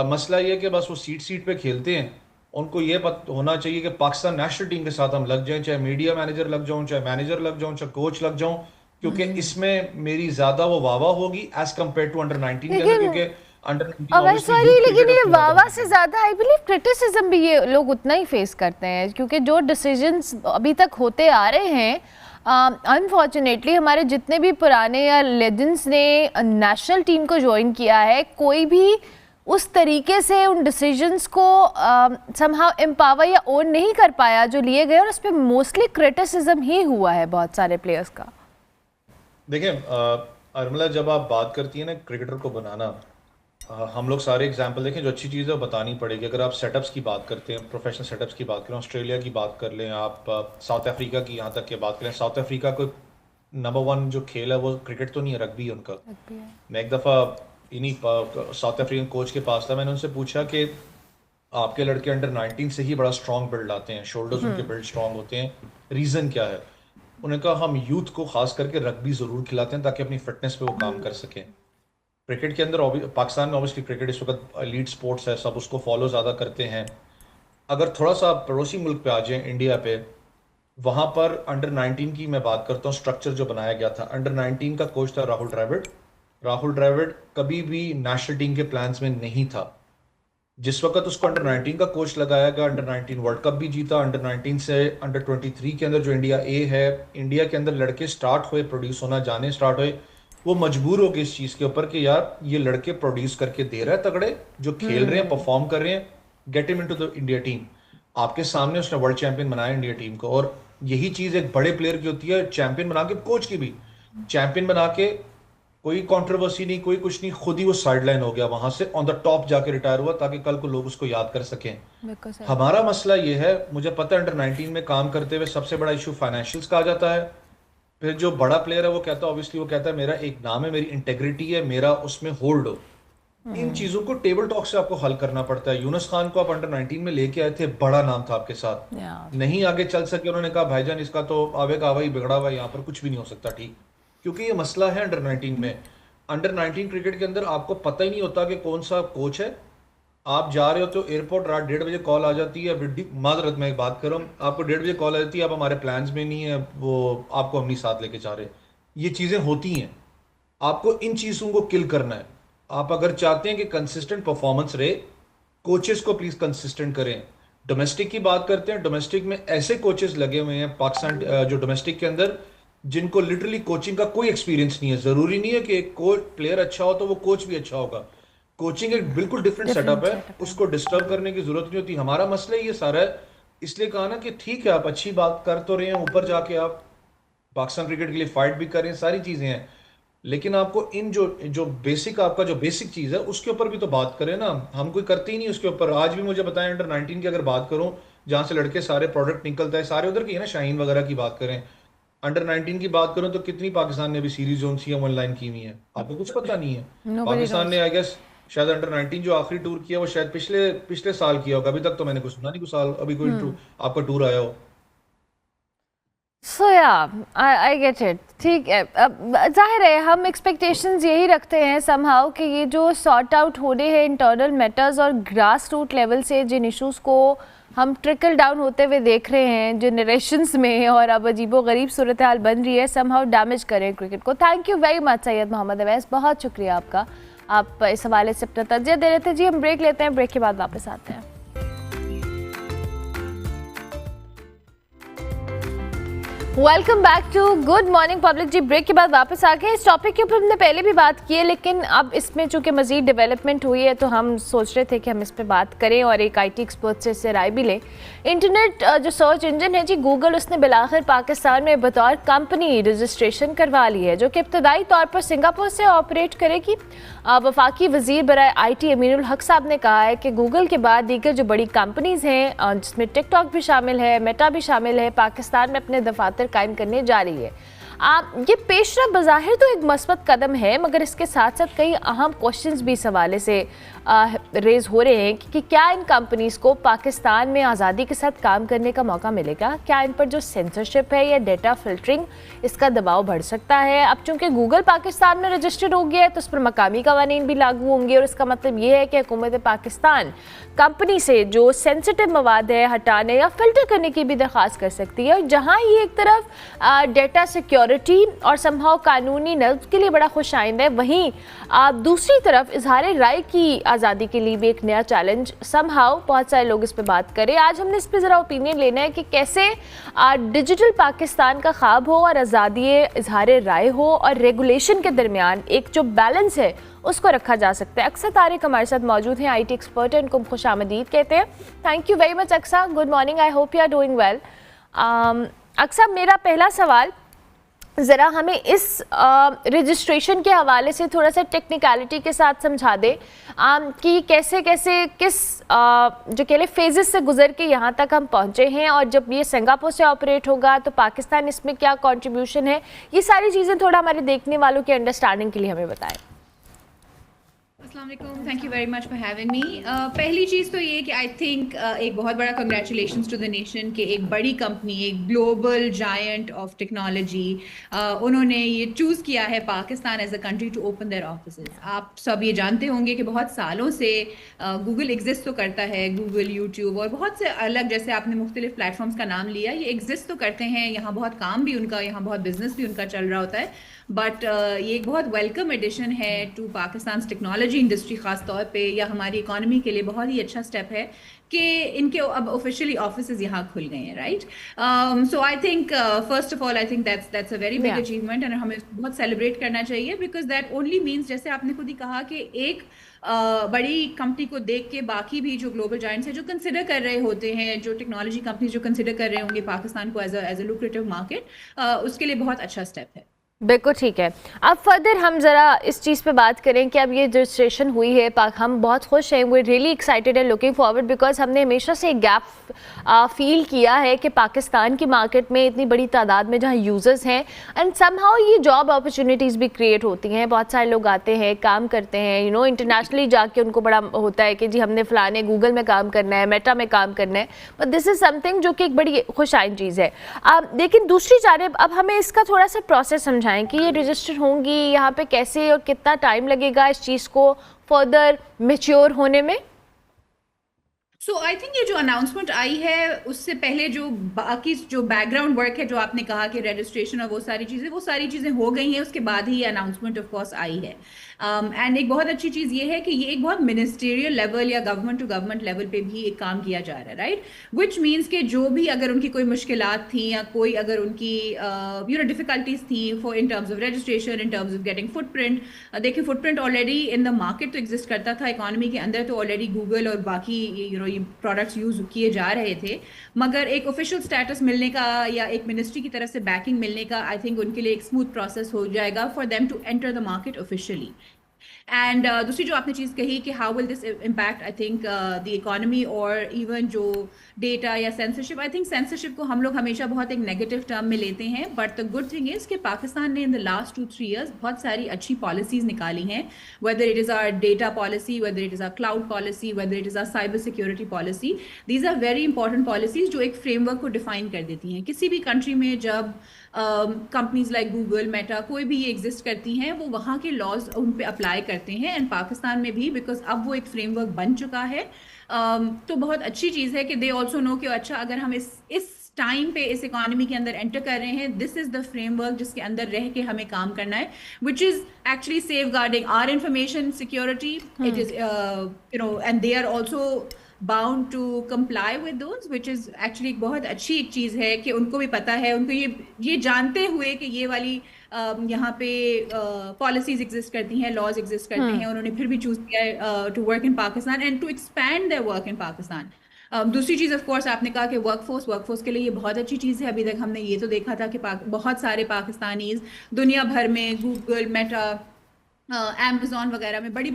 मसला ये है कि बस वो सीट पे खेलते हैं। उनको ये पता होना चाहिए कि पाकिस्तान नेशनल टीम के साथ हम लग जाएं, चाहे मीडिया मैनेजर लग जाऊं, चाहे मैनेजर लग जाऊं, चाहे कोच लग जाऊं, क्योंकि इसमें मेरी ज्यादा वो वावा होगी एज कम्पेयर टू अंडर 19 के अंदर, क्योंकि अंडर 19 सॉरी, लेकिन ये वावा से ज्यादा आई बिलीव क्रिटिसिज्म भी ये लोग उतना ही फेस करते हैं, क्योंकि जो डिसीजंस अभी तक होते आ रहे हैं, अनफॉर्चुनेटली हमारे जितने भी पुराने या लेजेंड्स ने नेशनल टीम को ज्वाइन किया है, कोई भी उस तरीके से उन डिसीजंस को समहाउ एम्पावर या ओन नहीं कर पाया जो लिए गए, और उस पर मोस्टली क्रिटिसिज्म ही हुआ है बहुत सारे प्लेयर्स का। देखिए अर्मिला, जब आप बात करती है ना क्रिकेटर को बनाना, हम लोग सारे एग्जाम्पल देखें, जो अच्छी चीज़ है वो बतानी पड़ेगी। अगर आप सेटअप्स की बात करते हैं, प्रोफेशनल सेटअप्स की बात करें, ऑस्ट्रेलिया की बात कर लें, आप साउथ अफ्रीका की यहाँ तक की बात करें। साउथ अफ्रीका को नंबर वन जो खेल है वो क्रिकेट तो नहीं है, रग्बी है उनका। मैं एक दफ़ा इन्हीं साउथ अफ्रीकन कोच के पास था, मैंने उनसे पूछा कि आपके लड़के अंडर 19 से ही बड़ा स्ट्रॉन्ग बिल्ड आते हैं, शोल्डर्स उनके बिल्ड स्ट्रॉन्ग होते हैं, रीज़न क्या है? उन्होंने कहा हम यूथ को खास करके रग्बी ज़रूर खिलाते हैं ताकि अपनी फिटनेस पे वो काम कर सकें। क्रिकेट के अंदर पाकिस्तान में ऑब्वियसली क्रिकेट इस वक्त लीड स्पोर्ट्स है, सब उसको फॉलो ज़्यादा करते हैं। अगर थोड़ा सा पड़ोसी मुल्क पे आ जाए, इंडिया पे, वहाँ पर अंडर 19 की मैं बात करता हूँ, स्ट्रक्चर जो बनाया गया था, अंडर 19 का कोच था राहुल द्रविड़। राहुल द्रविड़ कभी भी नेशनल टीम के प्लान्स में नहीं था। जिस वक्त उसको अंडर 19 का कोच लगाया गया, अंडर 19 वर्ल्ड कप भी जीता। अंडर 19 से अंडर 23 के अंदर जो इंडिया ए है, इंडिया के अंदर लड़के स्टार्ट हुए, प्रोड्यूस होना जाने स्टार्ट हुए। वो मजबूर हो गए इस चीज़ के ऊपर कि यार ये लड़के प्रोड्यूस करके दे रहा है, तगड़े जो खेल रहे हैं, परफॉर्म कर रहे हैं, get him into the India team. आपके सामने उसने वर्ल्ड चैंपियन बनाया इंडिया टीम को। और यही चीज़ एक बड़े प्लेयर की होती है, चैंपियन बना के, कोच की भी चैंपियन बना के, कोई कंट्रोवर्सी नहीं, कोई कुछ नहीं, खुद ही वो साइडलाइन हो गया, वहां से ऑन द टॉप जाके रिटायर हुआ ताकि कल को लोग उसको याद कर सकें। हमारा मसला ये है, मुझे पता है अंडर 19 में काम करते हुए सबसे बड़ा इशू फाइनेंशियल्स का आ जाता है। फिर जो बड़ा प्लेयर है वो कहता है, ऑब्वियसली वो कहता है मेरा एक नाम है, मेरी इंटेग्रिटी है, मेरा उसमें होल्ड हो। इन चीजों को टेबल टॉक से आपको हल करना पड़ता है। यूनुस खान को आप अंडर 19 में लेके आए थे, बड़ा नाम था आपके साथ, नहीं आगे चल सके, उन्होंने कहा भाईजान इसका तो आवे का आवा ही बिगड़ा हुआ है, यहाँ पर कुछ भी नहीं हो सकता, ठीक, क्योंकि ये मसला है अंडर 19 में। अंडर 19 क्रिकेट के अंदर आपको पता ही नहीं होता कि कौन सा कोच है। आप जा रहे हो तो एयरपोर्ट रात 1:30 बजे कॉल आ जाती है, माजरत मैं एक बात कर रहा हूँ, आपको 1:30 बजे कॉल आ जाती है, आप हमारे प्लान्स में नहीं है, वो आपको हम नहीं साथ लेके जा रहे। ये चीज़ें होती हैं, आपको इन चीज़ों को किल करना है। आप अगर चाहते हैं कि कंसिस्टेंट परफॉर्मेंस रहे, कोचेस को प्लीज़ कंसिस्टेंट करें। डोमेस्टिक की बात करते हैं, डोमेस्टिक में ऐसे कोचेस लगे हुए हैं पाकिस्तान जो डोमेस्टिक के अंदर, जिनको लिटरली कोचिंग का कोई एक्सपीरियंस नहीं है। ज़रूरी नहीं है कि एक प्लेयर अच्छा हो तो वो कोच भी अच्छा होगा। कोचिंग एक बिल्कुल डिफरेंट सेटअप है, उसको डिस्टर्ब करने की जरूरत नहीं होती। हमारा मसला ये सारा है, इसलिए कहा ना कि ठीक है आप अच्छी बात कर तो रहे हैं, ऊपर जाके आप पाकिस्तान क्रिकेट के लिए फाइट भी कर रहे हैं, सारी चीजें हैं, लेकिन आपको इन जो बेसिक, आपका जो बेसिक चीज है उसके ऊपर भी तो बात करें ना। हम कोई करते ही नहीं उसके ऊपर। आज भी मुझे बताएं, अंडर 19 की अगर बात करूं, जहां से लड़के सारे प्रोडक्ट निकलता है, सारे उधर की है ना, शाहीन वगैरह की बात करें, अंडर 19 की बात करूं तो कितनी पाकिस्तान ने अभी सीरीज जोन सी ऑनलाइन की हुई है, आपको कुछ पता नहीं है। पाकिस्तान ने आई गेस शायद अंडर 19 जो आखिरी टूर किया वो शायद पिछले साल किया होगा, अभी तक तो मैंने कुछ सुना नहीं, कुछ साल अभी कोई आपका टूर आया हो। सो या आई गेट इट, ठीक है। अब जाहिर है हम एक्सपेक्टेशंस यही रखते हैं समहाउ कि ये जो सॉर्ट आउट होने हैं इंटरनल मैटर्स और ग्रास रूट लेवल से जिन इश्यूज़ को हम ट्रिकल डाउन होते हुए देख रहे हैं जनरेशंस में, और अब अजीबो गरीब सूरत हाल बन रही है, समहाउ डैमेज करें क्रिकेट को। Thank you very much Syed Mohammad Awais, बहुत शुक्रिया आपका, आप इस हवाले से अपना तज्जिया दे रहे थे। जी हम ब्रेक लेते हैं, ब्रेक के बाद वापस आते हैं। Welcome back to good morning public. जी ब्रेक के बाद वापस आ गए। इस टॉपिक के ऊपर हमने पहले भी बात की है, लेकिन अब इसमें चूंकि मज़ीद डेवलपमेंट हुई है तो हम सोच रहे थे कि हम इस पर बात करें और एक IT एक्सपर्ट से इससे राय भी लें। इंटरनेट जो सर्च इंजन है जी गूगल, उसने बिलाखिर पाकिस्तान में बतौर कंपनी रजिस्ट्रेशन करवा ली है, जो कि इब्तदाई तौर पर सिंगापुर से ऑपरेट करेगी। वफाकी वज़ीर बराए IT अमीनुल हक साहब ने कहा है कि गूगल के बाद दीगर जो बड़ी कंपनीज़ हैं, जिसमें टिकटॉक भी शामिल है, मेटा भी शामिल है, पाकिस्तान में अपने दफातर कायम करने जा रही है। ये पेशरफ बज़ाहिर तो एक मस्बत कदम है, मगर इसके साथ साथ कई अहम क्वेश्चंस भी इस हवाले से रेज हो रहे हैं कि क्या इन कंपनीज़ को पाकिस्तान में आज़ादी के साथ काम करने का मौका मिलेगा, क्या इन पर जो सेंसरशिप है या डेटा फिल्टरिंग, इसका दबाव बढ़ सकता है। अब चूंकि गूगल पाकिस्तान में रजिस्टर्ड हो गया है तो उस पर मकामी कवानीन भी लागू होंगे, और इसका मतलब ये है कि हुकूमत पाकिस्तान कंपनी से जो सेंसिटिव मवाद है हटाने या फिल्टर करने की भी दरख्वास्त कर सकती है। और जहाँ ये एक तरफ डेटा सिक्योरिटी और समहाउ कानूनी नज़्म के लिए बड़ा खुश आइंद है, वहीं दूसरी तरफ इजहार राय की आज़ादी के लिए भी एक नया चैलेंज समहाउ बहुत सारे लोग इस पर बात करें। आज हमने इस पर ज़रा ओपिनियन लेना है कि कैसे डिजिटल पाकिस्तान का ख्वाब हो और आज़ादी इजहार राय हो और रेगुलेशन के दरमियान एक जो बैलेंस है उसको रखा जा सकता है। अक्सर तारिक हमारे साथ मौजूद हैं, IT एक्सपर्ट हैं, उनको खुश आमदीद कहते हैं। Thank you very much Aqsa, good morning, I hope you are doing well. Aqsa, मेरा पहला सवाल ज़रा हमें इस रजिस्ट्रेशन के हवाले से थोड़ा सा टेक्निकलिटी के साथ समझा दें कि कैसे कैसे किस जो कह लें फेजेस से गुजर के यहाँ तक हम पहुँचे हैं, और जब ये सिंगापुर से ऑपरेट होगा तो पाकिस्तान इसमें क्या कंट्रीब्यूशन है, ये सारी चीज़ें थोड़ा हमारे देखने वालों की अंडरस्टैंडिंग के लिए हमें बताएं। अस्सलाम वालेकुम, thank you very much for having me. पहली चीज़ तो ये कि आई थिंक एक बहुत बड़ा कंग्रेचुलेशंस टू द नेशन कि एक बड़ी कंपनी, एक ग्लोबल जायंट ऑफ टेक्नोलॉजी, उन्होंने ये चूज़ किया है Pakistan as a country to open their offices. आप सब ये जानते होंगे कि बहुत सालों से गूगल एग्जिस्ट तो करता है, गूगल, यूट्यूब और बहुत से अलग, जैसे आपने मुख्तलिफ प्लेटफॉर्म्स का नाम लिया, ये एग्जिस्ट तो करते हैं, यहाँ बहुत काम भी उनका, यहाँ बहुत बिजनेस भी उनका चल रहा होता है, बट ये एक बहुत वेलकम एडिशन है टू पाकिस्तान टेक्नोलॉजी इंडस्ट्री, ख़ास तौर पे, या हमारी इकॉनमी के लिए बहुत ही अच्छा स्टेप है कि इनके अब ऑफिशियली ऑफिसेज यहाँ खुल गए हैं, right. So I think first of all I think that's a very big achievement and हमें बहुत सेलिब्रेट करना चाहिए, बिकॉज दैट ओनली मीन्स, जैसे आपने खुद ही कहा कि एक बड़ी कंपनी को देख के बाकी भी जो ग्लोबल जायंट्स हैं जो कंसिडर कर रहे होते हैं, जो टेक्नोलॉजी कंपनीज जो कंसिडर कर रहे होंगे पाकिस्तान को एज अ लुक्रेटिव मार्केट, उसके लिए बहुत अच्छा स्टेप है। बिल्कुल ठीक है। अब फर्दर हम ज़रा इस चीज़ पे बात करें कि अब ये रजिस्ट्रेशन हुई है, हम बहुत खुश हैं, we really excited and looking forward, because हमने हमेशा से एक गैप फील किया है कि पाकिस्तान की मार्केट में इतनी बड़ी तादाद में जहाँ यूज़र्स हैं एंड समहाउ ये जॉब अपॉर्चुनिटीज़ भी क्रिएट होती हैं, बहुत सारे लोग आते हैं, काम करते हैं, यू नो, इंटरनेशनली जाके उनको बड़ा होता है कि जी हमने फ़लाने गूगल में काम करना है, मेटा में काम करना है, बट दिस इज़ समथिंग जो कि एक बड़ी खुश आइन चीज़ है। लेकिन दूसरी जानब अब हमें इसका थोड़ा सा प्रोसेस समझाएं कि ये रजिस्टर होंगी यहाँ पे कैसे और कितना टाइम लगेगा इस चीज़ को फर्दर मैच्योर होने में। सो आई थिंक ये जो अनाउंसमेंट आई है उससे पहले जो बाकी जो बैकग्राउंड वर्क है, जो आपने कहा कि रजिस्ट्रेशन और वो सारी चीज़ें हो गई हैं, उसके बाद ही ये अनाउंसमेंट ऑफ कोर्स आई है। एंड एक बहुत अच्छी चीज़ ये है कि ये एक बहुत मिनिस्ट्रियल लेवल या गवर्नमेंट टू गवर्नमेंट लेवल पे भी एक काम किया जा रहा है, राइट, विच मीन्स कि जो भी अगर उनकी कोई मुश्किलात थी या कोई अगर उनकी डिफिकल्टीज थी for in terms of registration, in terms of getting footprint, देखिए footprint already in the market तो एग्जिस्ट करता था, इकॉनमी के अंदर तो ऑलरेडी गूगल और बाकी ये प्रोडक्ट्स यूज किए जा रहे थे, मगर एक ऑफिशियल स्टेटस मिलने का या एक मिनिस्ट्री की तरफ से बैकिंग मिलने का आई थिंक उनके लिए एक स्मूथ प्रोसेस हो जाएगा for them to enter the market officially. And दूसरी जो आपने चीज़ कही कि how will this impact I think the economy और इवन जो डेटा या सेंसरशिप, आई थिंक सेंसरशिप को हम लोग हमेशा बहुत एक नेगेटिव टर्म में लेते हैं, but the good thing is कि पाकिस्तान ने इन द लास्ट 2-3 ईयर्स बहुत सारी अच्छी पॉलिसीज़ निकाली हैं, whether it is our data policy, whether it is our cloud policy, whether it is our cyber security policy, these are very important policies जो एक framework को डिफाइन कर देती हैं। किसी भी कंट्री में जब कंपनीज लाइक गूगल, मेटा, कोई भी ये एग्जिस्ट करती हैं, वो वहाँ के लॉज उन पे अप्लाई करते हैं, एंड पाकिस्तान में भी, बिकॉज अब वो एक फ्रेमवर्क बन चुका है, तो बहुत अच्छी चीज़ है कि दे ऑल्सो नो कि अच्छा अगर हम इस टाइम पे इस इकोनॉमी के अंदर एंटर कर रहे हैं, दिस इज़ द फ्रेमवर्क जिसके अंदर रह के हमें काम करना है, which is actually safeguarding our information security, it is and they are also bound to comply with those, which is actually एक बहुत अच्छी एक चीज़ है कि उनको भी पता है, उनको ये जानते हुए कि ये वाली यहाँ पे पॉलिसीज एग्जिस्ट करती हैं, लॉज एग्जिस्ट करते हैं, उन्होंने फिर भी चूज किया to work in Pakistan and to expand their work in Pakistan. दूसरी चीज़ ऑफ कोर्स आपने कहा कि वर्कफोर्स के लिए ये बहुत अच्छी चीज़ है। अभी तक हमने ये तो देखा था कि बहुत सारे पाकिस्तानीज दुनिया भर में गूगल, मेटा, अमेज़ॉन वगैरह में बड़ी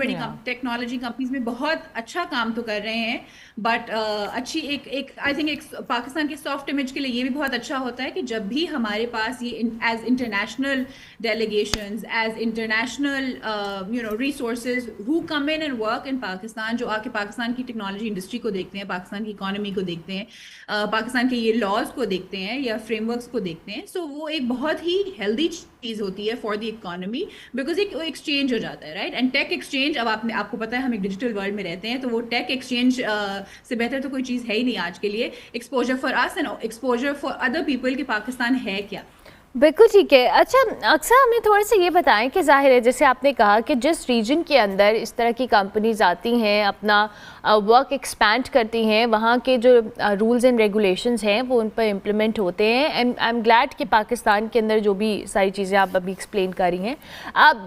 टेक्नोलॉजी कंपनीज में बहुत अच्छा काम तो कर रहे हैं, बट अच्छी एक आई थिंक एक पाकिस्तान के सॉफ्ट इमेज के लिए ये भी बहुत अच्छा होता है कि जब भी हमारे पास ये as international delegations, as international resources who come in and work in Pakistan, जो आके पाकिस्तान की टेक्नोलॉजी इंडस्ट्री को देखते हैं, पाकिस्तान की इकोनॉमी को देखते हैं, पाकिस्तान के ये लॉज को देखते हैं या फ्रेमवर्क्स को देखते हैं, सो वो एक बहुत ही हेल्दी चीज़ होती है फॉर द इकोनॉमी, बिकॉज एक एक्सचेंज हो जाता है, राइट। एंड टेक एक्सचेंज, अब आपको पता है हम एक डिजिटल वर्ल्ड में रहते हैं, तो वो टेक एक्सचेंज से बेहतर तो कोई चीज़ है ही नहीं आज के लिए, exposure for us and exposure for other people कि पाकिस्तान है क्या। बिल्कुल ठीक है। अच्छा, अक्सर हमें थोड़ा सा ये बताएं कि जाहिर है जैसे आपने कहा कि जिस रीजन के अंदर इस तरह की कंपनीज आती हैं, अपना वर्क एक्सपैंड करती हैं, वहाँ के जो रूल्स एंड रेगुलेशंस हैं वो उन पर इम्प्लीमेंट होते हैं, एंड आई एम ग्लैड कि पाकिस्तान के अंदर जो भी सारी चीज़ें आप अभी एक्सप्लेन कर रही हैं,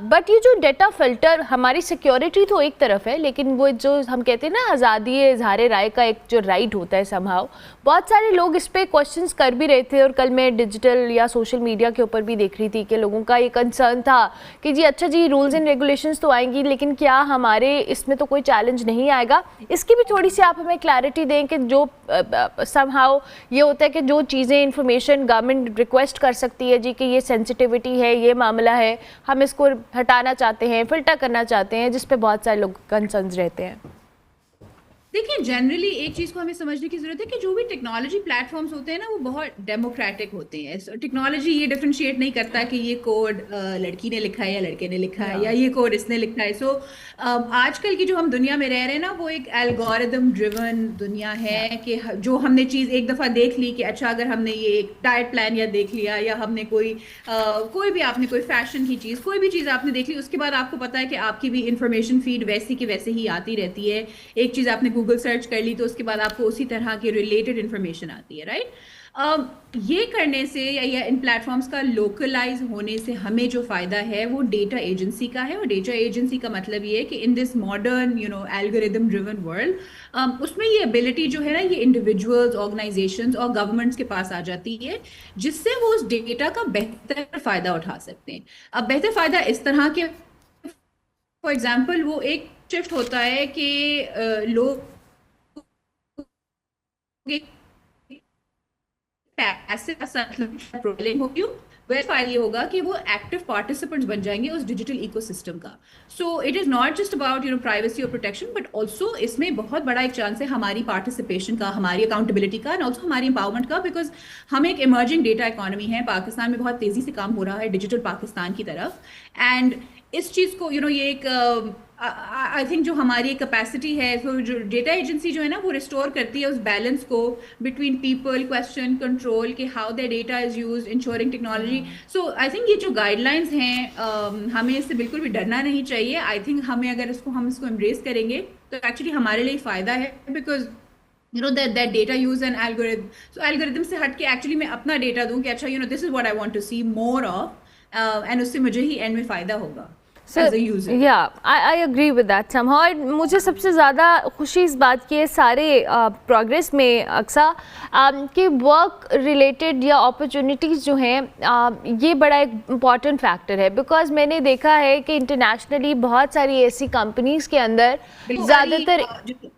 बट ये जो डेटा फिल्टर, हमारी सिक्योरिटी तो एक तरफ है, लेकिन वो जो हम कहते हैं ना आज़ादी इज़हार राय का एक जो राइट होता है, समहाउ बहुत सारे लोग इस पर क्वेश्चंस कर भी रहे थे, और कल मैं डिजिटल या सोशल मीडिया मीडिया के ऊपर भी देख रही थी कि लोगों का ये कंसर्न था कि जी अच्छा जी रूल्स एंड रेगुलेशंस तो आएंगी लेकिन क्या हमारे इसमें तो कोई चैलेंज नहीं आएगा। इसकी भी थोड़ी सी आप हमें क्लैरिटी दें कि जो समहाउ ये होता है कि जो चीज़ें इंफॉर्मेशन गवर्नमेंट रिक्वेस्ट कर सकती है जी कि ये सेंसिटिविटी है, ये मामला है, हम इसको हटाना चाहते हैं, फिल्टर करना चाहते हैं, जिस पे बहुत सारे लोग कंसर्न्स रहते हैं। देखिए जनरली एक चीज को हमें समझने की जरूरत है कि जो भी टेक्नोलॉजी प्लेटफॉर्म्स होते हैं ना वो बहुत डेमोक्रेटिक होते हैं। टेक्नोलॉजी ये डिफरेंशिएट नहीं करता कि ये कोड लड़की ने लिखा है या लड़के ने लिखा है या ये कोड इसने लिखा है। सो आजकल की जो हम दुनिया में रह रहे हैं ना वो एक एल्गोरिदम ड्रिवन दुनिया है कि जो हमने चीज एक दफा देख ली कि अच्छा अगर हमने ये एक डाइट प्लान या देख लिया या हमने कोई भी आपने कोई फैशन की चीज कोई भी चीज आपने देख ली उसके बाद आपको पता है कि आपकी भी इंफॉर्मेशन फीड वैसी की वैसे ही आती रहती है। एक चीज आपने गूगल सर्च कर ली तो उसके बाद आपको उसी तरह की रिलेटेड इंफॉर्मेशन आती है, राइट। ये करने से या इन प्लेटफॉर्म्स का लोकलाइज होने से हमें जो फायदा है वो डेटा एजेंसी का है। और डेटा एजेंसी का मतलब ये है कि in this modern algorithm driven world उसमें ये एबिलिटी जो है ना ये इंडिविजुअल्स, ऑर्गेनाइजेशंस और गवर्नमेंट्स के पास आ जाती है जिससे वो उस डेटा का बेहतर फायदा उठा सकते हैं। अब बेहतर फायदा इस तरह के फॉर एग्जाम्पल वो एक शिफ्ट होता है कि लोग ये होगा कि वो एक्टिव पार्टिसिपेंट्स बन जाएंगे उस डिजिटल इकोसिस्टम का। So it is not just about privacy और प्रोटेक्शन बट ऑल्सो इसमें बहुत बड़ा एक चांस है हमारी पार्टिसिपेशन का, हमारी अकाउंटेबिलिटी का एंड ऑल्सो हमारी एम्पावरमेंट का। बिकॉज हम एक इमर्जिंग डेटा इकोनॉमी है, पाकिस्तान में बहुत तेजी से काम हो रहा है डिजिटल पाकिस्तान की तरफ। एंड इस चीज को ये एक आई थिंक जो हमारी कैपेसिटी है तो जो डेटा एजेंसी जो है ना वो रिस्टोर करती है उस बैलेंस को बिटवीन पीपल, क्वेश्चन, कंट्रोल के how the data is used, ensuring technology. So I think ये जो गाइडलाइंस हैं हमें इससे बिल्कुल भी डरना नहीं चाहिए। आई थिंक हमें अगर हम इसको एम्ब्रेस करेंगे तो एक्चुअली हमारे लिए फ़ायदा है because that data use and algorithm. So algorithm से हट के एक्चुअली मैं अपना डेटा दूं कि अच्छा this is what I want to see more of and उससे मुझे ही एंड में फ़ायदा होगा as a user. Yeah, I agree with that somehow. और मुझे सबसे ज़्यादा खुशी इस बात की है सारे प्रोग्रेस में अक्सा कि वर्क रिलेटेड या अपॉर्चुनिटीज़ जो हैं ये बड़ा एक इम्पॉर्टेंट फैक्टर है। बिकॉज मैंने देखा है कि इंटरनेशनली बहुत सारी ऐसी कंपनीज़ के अंदर ज़्यादातर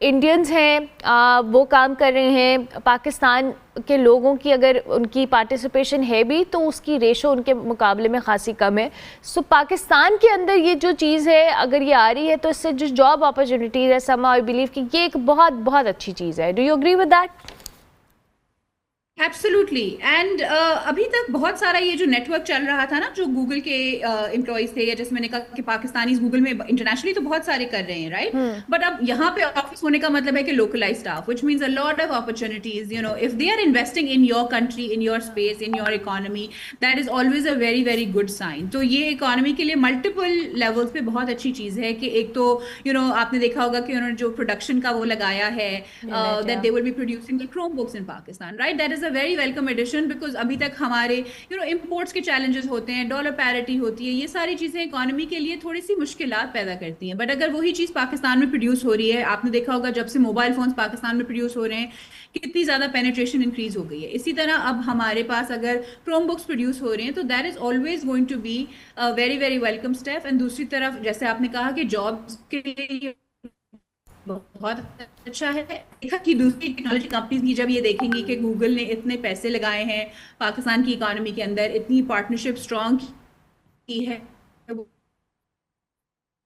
इंडियंस हैं, वो काम कर रहे हैं। पाकिस्तान के लोगों की अगर उनकी पार्टिसिपेशन है भी तो उसकी रेशो उनके मुकाबले में खासी कम है। सो पाकिस्तान के अंदर ये जो चीज़ है अगर ये आ रही है तो इससे जो जॉब अपॉर्चुनिटीज़ है समा आई बिलीव कि ये एक बहुत बहुत अच्छी चीज़ है। Do you agree with that? Absolutely. And अभी तक बहुत सारा ये जो नेटवर्क चल रहा था ना जो गूगल के एम्प्लॉयज थे या जैसे मैंने कहा कि पाकिस्तानी गूगल में इंटरनेशनली तो बहुत सारे कर रहे हैं, राइट। बट अब यहाँ पे ऑफिस होने का मतलब है कि localise staff which means a lot of opportunities if they are investing in your country, in your space, in your economy, that is always a very very good sign. तो ये इकोनॉमी के लिए multiple levels पे बहुत अच्छी चीज है कि एक तो आपने देखा होगा कि उन्होंने जो प्रोडक्शन का वो लगाया है that they will be producing the Chromebooks in Pakistan, right. That is very welcome addition because अभी तक हमारे इंपोर्ट्स के चैलेंजेस होते हैं, डॉलर पैरिटी होती है, ये सारी चीजें इकोनॉमी के लिए थोड़ी सी मुश्किलात पैदा करती हैं। बट अगर वही चीज पाकिस्तान में प्रोड्यूस हो रही है, आपने देखा होगा जब से मोबाइल फोन्स पाकिस्तान में प्रोड्यूस हो रहे हैं कितनी ज्यादा पेनिट्रेशन इंक्रीज हो गई है। इसी तरह अब हमारे पास अगर क्रोम बुक्स प्रोड्यूस हो रहे हैं तो that is always going to be very very welcome step. And दूसरी तरफ जैसे आपने कहा कि जॉब्स के लिए बहुत अच्छा है कि दूसरी टेक्नोलॉजी कंपनीज की जब ये देखेंगी कि गूगल ने इतने पैसे लगाए हैं पाकिस्तान की इकोनॉमी के अंदर, इतनी पार्टनरशिप स्ट्रॉन्ग की है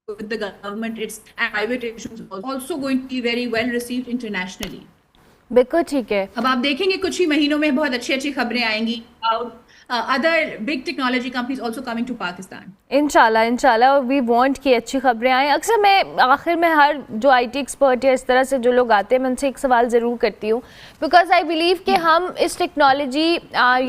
with the government, its private issues also going to be very well received internationally. बिल्कुल ठीक है। अब आप देखेंगे कुछ ही महीनों में बहुत अच्छी अच्छी खबरें आएंगी other big technology companies also coming to Pakistan. इंशाल्लाह वी वांट कि अच्छी खबरें आएँ। अक्सर मैं आखिर में हर जो आईटी एक्सपर्ट या इस तरह से जो लोग आते हैं मैं उनसे एक सवाल ज़रूर करती हूँ बिकॉज आई बिलीव कि हम इस टेक्नोलॉजी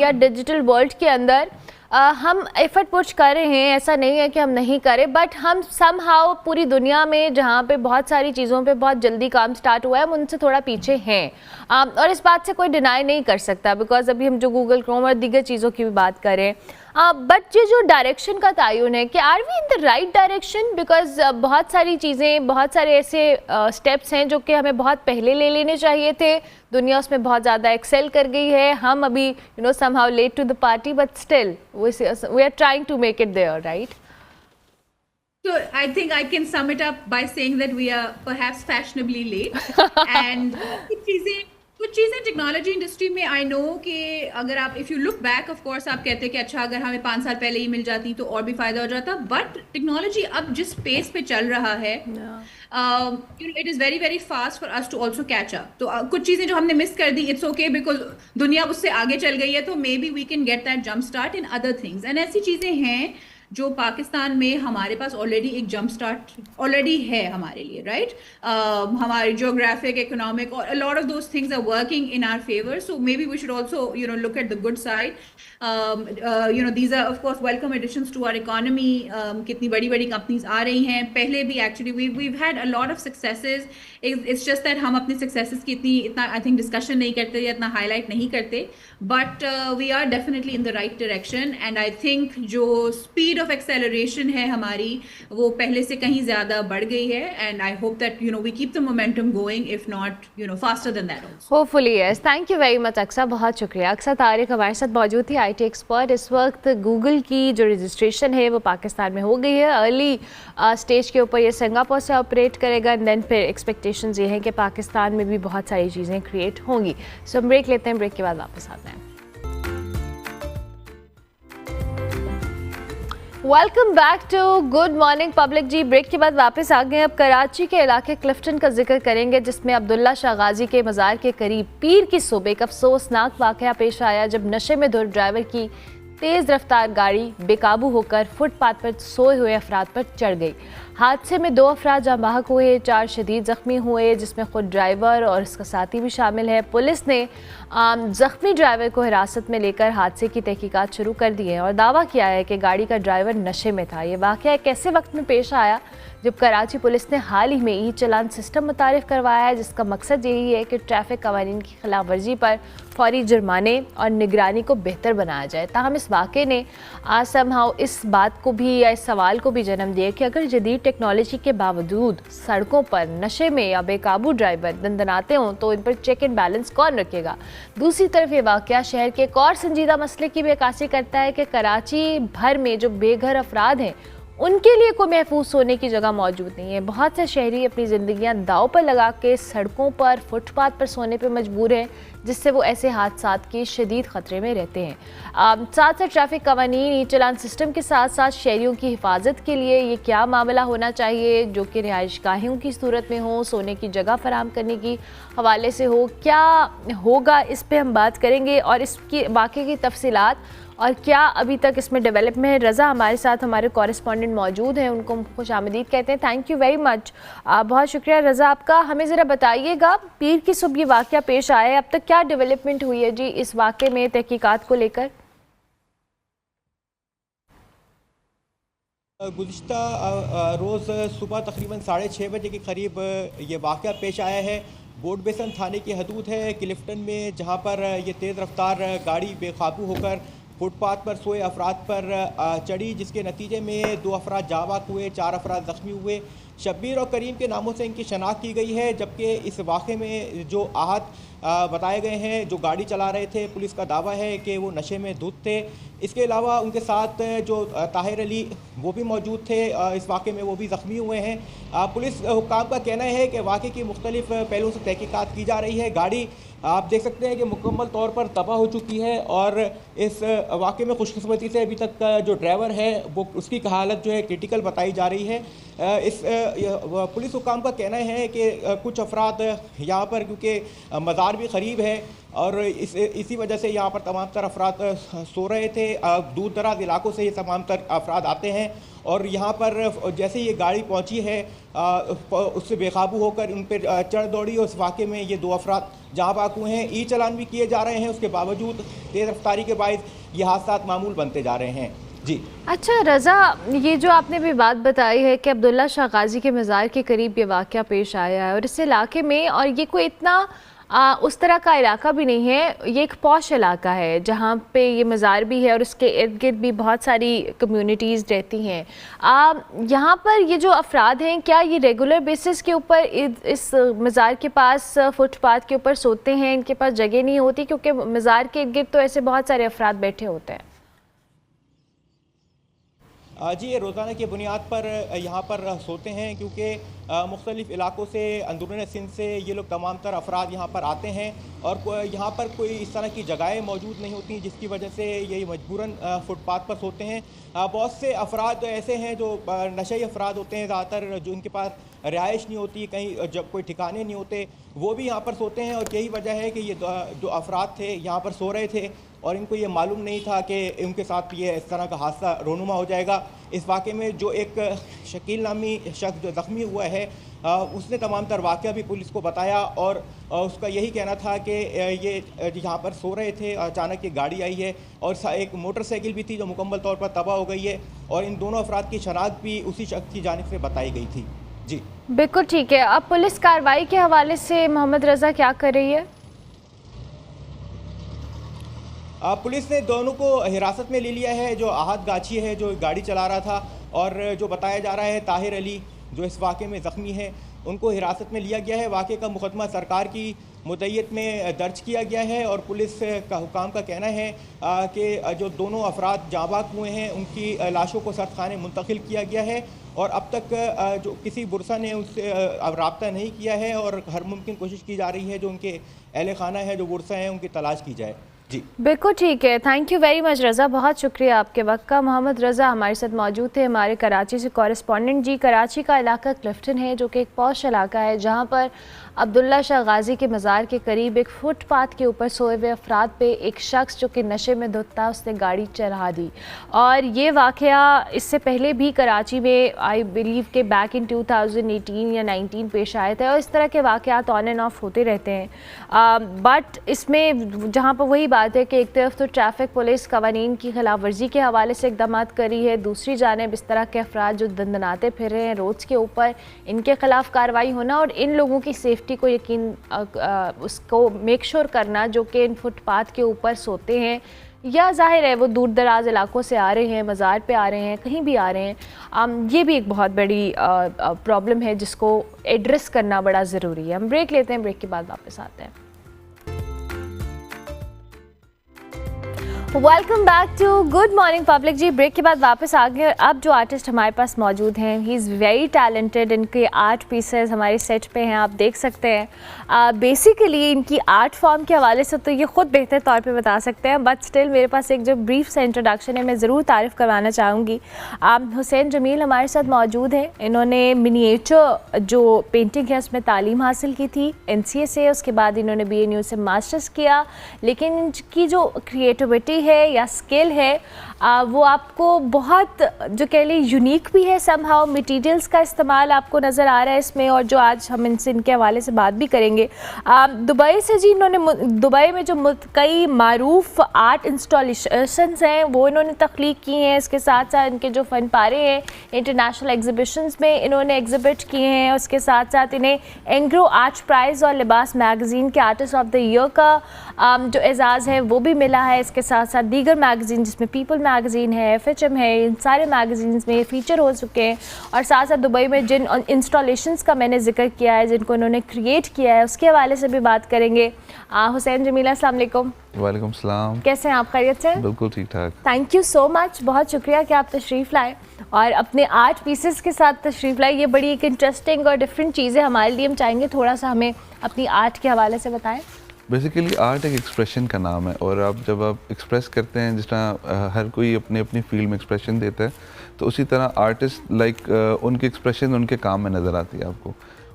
या डिजिटल वर्ल्ड के अंदर हम एफर्ट पुश कर रहे हैं, ऐसा नहीं है कि हम नहीं करें, बट हम समहाउ पूरी दुनिया में जहाँ पे बहुत सारी चीज़ों पे बहुत जल्दी काम स्टार्ट हुआ है हम उनसे थोड़ा पीछे हैं। और इस बात से कोई डिनाई नहीं कर सकता बिकॉज अभी हम जो गूगल क्रोम और दीगर चीज़ों की भी बात करें बट ये जो डायरेक्शन का तयन है कि are we in the right direction, because बहुत सारी चीज़ें, बहुत सारे ऐसे स्टेप्स हैं जो कि हमें बहुत पहले ले लेने चाहिए थे, दुनिया उसमें बहुत ज़्यादा एक्सेल कर गई है, हम अभी somehow late to the party, but still we are trying to make it there, right? So I think I can sum it up by saying that we are perhaps fashionably late. And कुछ चीज़ें technology industry में I know कि अगर आप if you look back of course आप कहते हैं कि अच्छा अगर हमें 5 साल पहले ही मिल जाती तो और भी फ़ायदा हो जाता, बट टेक्नोलॉजी अब जिस पेस पे चल रहा है it is very very fast for us to also catch up. तो कुछ चीज़ें जो हमने मिस कर दी, इट्स ओके बिकॉज दुनिया उससे आगे चल गई है, तो maybe we can get that jump start in other things. And ऐसी चीज़ें हैं जो पाकिस्तान में हमारे पास ऑलरेडी एक जंप स्टार्ट ऑलरेडी है हमारे लिए, राइट? हमारे ज्योग्राफिक, इकोनॉमिक और a lot of those things are working in our favor, so maybe we should also look at the good side. These are of course welcome additions to our economy. कितनी बड़ी बड़ी companies आ रही हैं. पहले भी actually we've had a lot of successes. It's just that हम अपने successes की इतना आई थिंक डिस्कशन नहीं करते या इतना हाईलाइट नहीं करते, but we are definitely in the right direction. And I think जो स्पीड ऑफ एक्सेलरेशन है हमारी वो पहले से कहीं ज़्यादा बढ़ गई है. And I hope that we keep the momentum going, if not faster than that also. Hopefully yes. Thank you very much Aqsa, बहुत शुक्रिया. अक्सा तारिक हमारे साथ मौजूद थी, IT एक्सपर्ट. इस वक्त गूगल की जो रजिस्ट्रेशन है वो पाकिस्तान में हो गई है. अर्ली स्टेज के ऊपर ये सिंगापुर से ऑपरेट करेगा, एंड देन फिर एक्सपेक्टेशंस ये हैं कि पाकिस्तान में भी बहुत सारी चीज़ें क्रिएट होंगी. सो हम ब्रेक लेते हैं, ब्रेक के बाद वापस आते हैं. Welcome back to good morning public. जी ब्रेक के बाद वापस आ गए. अब कराची के इलाके क्लिफ्टन का जिक्र करेंगे, जिसमें अब्दुल्ला शाह गाजी के मज़ार के करीब पीर की सुबह एक अफसोसनाक वाक़या पेश आया, जब नशे में धुत ड्राइवर की तेज़ रफ्तार गाड़ी बेकाबू होकर फुटपाथ पर सोए हुए अफराद पर चढ़ गई. हादसे में 2 अफराद जाँ बहक हुए, 4 शदीद ज़ख्मी हुए, जिसमें खुद ड्राइवर और इसका साथी भी शामिल है. पुलिस ने ज़ख्मी ड्राइवर को हिरासत में लेकर हादसे की तहकीकात शुरू कर दी है और दावा किया है कि गाड़ी का ड्राइवर नशे में था. ये वाक़या एक ऐसे वक्त में पेश आया जब कराची पुलिस ने हाल ही में ई चलान सिस्टम मुतारिफ करवाया है, जिसका मकसद यही है कि ट्रैफिक कवानीन की खिलाफ वर्जी पर फौरी जुर्माने और निगरानी को बेहतर बनाया जाए. ताहम इस वाक़े ने समहाउ इस बात को भी या इस सवाल को भी जन्म दिया कि अगर जदीद टेक्नोलॉजी के बावजूद सड़कों पर नशे में या बेकाबू ड्राइवर दंदनाते हों तो इन पर चेक एंड बैलेंस कौन रखेगा. दूसरी तरफ ये वाक़या शहर के एक और संजीदा मसले की भी अक्कासी करता है कि कराची भर में जो बेघर अफराद हैं उनके लिए कोई महफूज सोने की जगह मौजूद नहीं है. बहुत से शहरी अपनी ज़िंदगियां दाव पर लगा के सड़कों पर, फुटपाथ पर सोने पर मजबूर हैं, जिससे वो ऐसे हादसात के शदीद ख़तरे में रहते हैं. साथ साथ ट्रैफिक कवानीन, ई चलान सिस्टम के साथ साथ शहरियों की हिफाजत के लिए ये क्या मामला होना चाहिए जो कि रिहाइशगाहों की सूरत में हो, सोने की जगह फराहम करने की हवाले से हो, क्या होगा, इस पर हम बात करेंगे. और इसकी वाक़े की तफसीलात और क्या अभी तक इसमें डेवलप में है. रज़ा हमारे साथ, हमारे कॉरेस्पॉन्डेंट मौजूद हैं, उनको खुशामदीद कहते हैं. थैंक यू वेरी मच, बहुत शुक्रिया रज़ा आपका. हमें ज़रा बताइएगा, पीर की सुबह ये वाक़या पेश आया है, अब तक क्या डेवलपमेंट हुई है जी इस वाक़े में तहकीकात को लेकर? गुज़िश्ता रोज़ सुबह तकरीबन 6:30 बजे के करीब ये वाक़या पेश आया है. बोर्ड बेसन थाने की हदूद है क्लिफ्टन में, जहाँ पर ये तेज़ रफ्तार गाड़ी बेकाबू होकर फुटपाथ पर सोए अफराद पर चढ़ी, जिसके नतीजे में 2 अफराद जाँ बहक हुए, 4 अफराद ज़ख्मी हुए. शब्बीर और करीम के नामों से इनकी शनाख्त की गई है, जबकि इस वाक़े में जो आहत बताए गए हैं, जो गाड़ी चला रहे थे, पुलिस का दावा है कि वो नशे में धुत थे. इसके अलावा उनके साथ जो ताहिर अली वो भी मौजूद थे, इस वाक़े में वो भी ज़ख्मी हुए हैं. पुलिस हुक्काम का कहना है कि वाक़े की मुख्तलिफ पहलुओं से तहकीकात की जा रही है. गाड़ी आप देख सकते हैं कि मुकम्मल तौर पर तबाह हो चुकी है और इस वाक़े में खुशकिस्मती से अभी तक का जो ड्राइवर है वो उसकी हालत जो है क्रिटिकल बताई जा रही है. इस पुलिस हुक्काम का कहना है कि कुछ अफराद यहाँ पर, क्योंकि मज़ार भी करीब है और इसी वजह से यहाँ पर तमाम तर अफराद सो रहे थे. दूर दराज इलाकों से ये तमाम तर अफराद आते हैं और यहाँ पर जैसे ये गाड़ी पहुँची है उससे बेकाबू होकर उन पर चढ़ दौड़ी और इस वाक़े में ये 2 अफराद जहाँ बहक हुए हैं. ई चलान भी किए जा रहे हैं, उसके बावजूद तेज़ रफ्तारी के बायस ये हादसा मामूल बनते जा रहे हैं. जी अच्छा रज़ा, ये जो आपने भी बात बताई है कि अब्दुल्ला शाह गाजी के मज़ार के करीब ये वाक़या पेश आया है और इस इलाके में, और ये कोई इतना उस तरह का इलाका भी नहीं है, ये एक पॉश इलाका है जहाँ पे ये मज़ार भी है और उसके इर्द गिर्द भी बहुत सारी कम्युनिटीज़ रहती हैं। यहाँ पर ये जो अफराद हैं, क्या ये रेगुलर बेसिस के ऊपर इस मज़ार के पास फुटपाथ के ऊपर सोते हैं? इनके पास जगह नहीं होती क्योंकि मज़ार के इर्द गिर्द तो ऐसे बहुत सारे अफराद बैठे होते हैं। जी, ये रोज़ाना की बुनियाद पर यहाँ पर सोते हैं क्योंकि मुख्तलिफ़ इलाकों से, अंदरूनी सिंध से ये लोग तमाम तर अफराद यहाँ पर आते हैं और यहाँ पर कोई इस तरह की जगहें मौजूद नहीं होती जिसकी वजह से ये मजबूरन फुटपाथ पर सोते हैं। बहुत से अफराद ऐसे हैं जो नशे अफराद होते हैं ज़्यादातर, जो इनके पास रिहाइश नहीं होती, कहीं जब कोई ठिकाने नहीं होते, वो भी यहाँ पर सोते हैं। और यही वजह है कि ये जो अफराद थे यहाँ पर सो रहे थे और इनको ये मालूम नहीं था कि उनके साथ ये इस तरह का हादसा रोनुमा हो जाएगा। इस वाक़े में जो एक शकील नामी शख्स जो ज़ख्मी हुआ है, उसने तमाम तर वाक़या भी पुलिस को बताया और उसका यही कहना था कि ये यहाँ पर सो रहे थे, अचानक ये गाड़ी आई है और एक मोटरसाइकिल भी थी जो मुकम्मल तौर पर तबाह हो गई है और इन दोनों अफराद की शनाख्त भी उसी शख्स की जानिब से बताई गई थी। जी बिल्कुल ठीक है। अब पुलिस कार्रवाई के हवाले से मोहम्मद रज़ा क्या कर रही है? पुलिस ने दोनों को हिरासत में ले लिया है। जो आहत गाछी है, जो गाड़ी चला रहा था, और जो बताया जा रहा है ताहिर अली जो इस वाक़े में ज़ख्मी है, उनको हिरासत में लिया गया है। वाक़े का मुकदमा सरकार की मुद्दत में दर्ज किया गया है और पुलिस का हुकाम का कहना है कि जो दोनों अफराद जाँ बाग हुए हैं उनकी लाशों को सर्दखाने मुंतकिल किया गया है और अब तक जो किसी बुरसा ने उससे अब रब्ता नहीं किया है और हर मुमकिन कोशिश की जा रही है जो उनके अहल खाना है, जो बुरसा हैं, उनकी तलाश की जाए। जी बिल्कुल ठीक है। थैंक यू वेरी मच रज़ा, बहुत शुक्रिया आपके वक्त का। मोहम्मद रज़ा हमारे साथ मौजूद थे, हमारे कराची से कॉरेस्पॉन्डेंट। जी, कराची का इलाका क्लिफ्टन है जो कि एक पॉश इलाका है जहाँ पर अब्दुल्ला शाह गाजी के मज़ार के करीब एक फुटपाथ के ऊपर सोए हुए अफराद पे एक शख्स जो कि नशे में धुत था उसने गाड़ी चढ़ा दी। और ये वाक़या इससे पहले भी कराची में आई बिलीव के बैक इन 2018 या 19 पेश आए थे और इस तरह के वाक़यात ऑन एंड ऑफ होते रहते हैं। बट इसमें जहाँ पर वही बात है कि एक तरफ तो ट्रैफिक पुलिस कवानीन की खिलाफ वर्जी के हवाले से इक़दाम कर रही है, दूसरी जानिब इस तरह के अफराद जो दंदनाते फिर रहे हैं रोड्स के ऊपर, इनके खिलाफ कार्रवाई होना और इन लोगों की सेफ्टी को यकीन उसको मेक श्योर करना जो कि इन फुटपाथ के ऊपर सोते हैं या जाहिर है वो दूर दराज इलाकों से आ रहे हैं, मज़ार पे आ रहे हैं, कहीं भी आ रहे हैं। ये भी एक बहुत बड़ी प्रॉब्लम है जिसको एड्रेस करना बड़ा ज़रूरी है। हम ब्रेक लेते हैं, ब्रेक के बाद वापस आते हैं। Welcome back to good morning public. जी, ब्रेक के बाद वापस आ गए। अब जो आर्टिस्ट हमारे पास मौजूद हैं, ही इज़ वेरी टैलेंटेड। इनके आर्ट पीसेस हमारे सेट पे हैं, आप देख सकते हैं। बेसिकली इनकी आर्ट फॉर्म के हवाले से तो ये ख़ुद बेहतर तौर पे बता सकते हैं, बट स्टिल मेरे पास एक जो ब्रीफ सा इंट्रोडक्शन है मैं ज़रूर तारीफ़ करवाना चाहूँगी। हुसैन जमील हमारे साथ मौजूद हैं। इन्होंने मिनिएचर जो पेंटिंग है उसमें तालीम हासिल की थी NCA से, उसके बाद इन्होंने BNU से मास्टर्स किया, लेकिन इनकी जो क्रिएटिविटी है या स्किल है वो आपको बहुत जो कह ली यूनिक भी है। समहाउ मटेरियल्स का इस्तेमाल आपको नज़र आ रहा है इसमें, और जो आज हम इनके हवाले से बात भी करेंगे। दुबई से जी, इन्होंने दुबई में जो कई मारूफ आर्ट इंस्टॉलेशंस हैं वो इन्होंने तख्लीक की हैं। इसके साथ साथ इनके जो फ़न पारे हैं इंटरनेशनल एग्जीबिशंस में इन्होंने एग्जिबिट किए हैं। उसके साथ साथ इन्हें एंग्रो आर्ट प्राइज़ और लिबास मैगज़ीन के आर्टिस्ट ऑफ द ईयर का जो एजाज़ है वो भी मिला है। इसके साथ साथ दीगर मैगज़ीन जिसमें पीपल मैगज़ीन है, FHM है, इन सारे मैगज़ीन्स में फीचर हो चुके हैं। और साथ साथ दुबई में जिन इंस्टॉलेशंस का मैंने जिक्र किया है, जिनको इन्होंने क्रिएट किया है, उसके हवाले से भी बात करेंगे। हुसैन जमील, अस्सलाम वालेकुम। वालेकुम सलाम। कैसे हैं आप? खैरियत से? बिल्कुल ठीक ठाक। थैंक यू सो मच, बहुत शुक्रिया कि आप तशरीफ़ लाए और अपने आर्ट पीसेस के साथ तशरीफ़ लाए। ये बड़ी एक इंटरेस्टिंग और डिफरेंट चीज़ है हमारे लिए। हम चाहेंगे थोड़ा सा हमें अपनी आर्ट के हवाले से बताएं। बेसिकली आर्ट एक एक्सप्रेशन का नाम है और जब आप एक्सप्रेस करते हैं, जिस तरह हर कोई अपनी अपनी फील्ड में एक्सप्रेशन देता है, तो उसी तरह आर्टिस्ट उनके एक्सप्रेशन उनके काम में नज़र आती है आपको।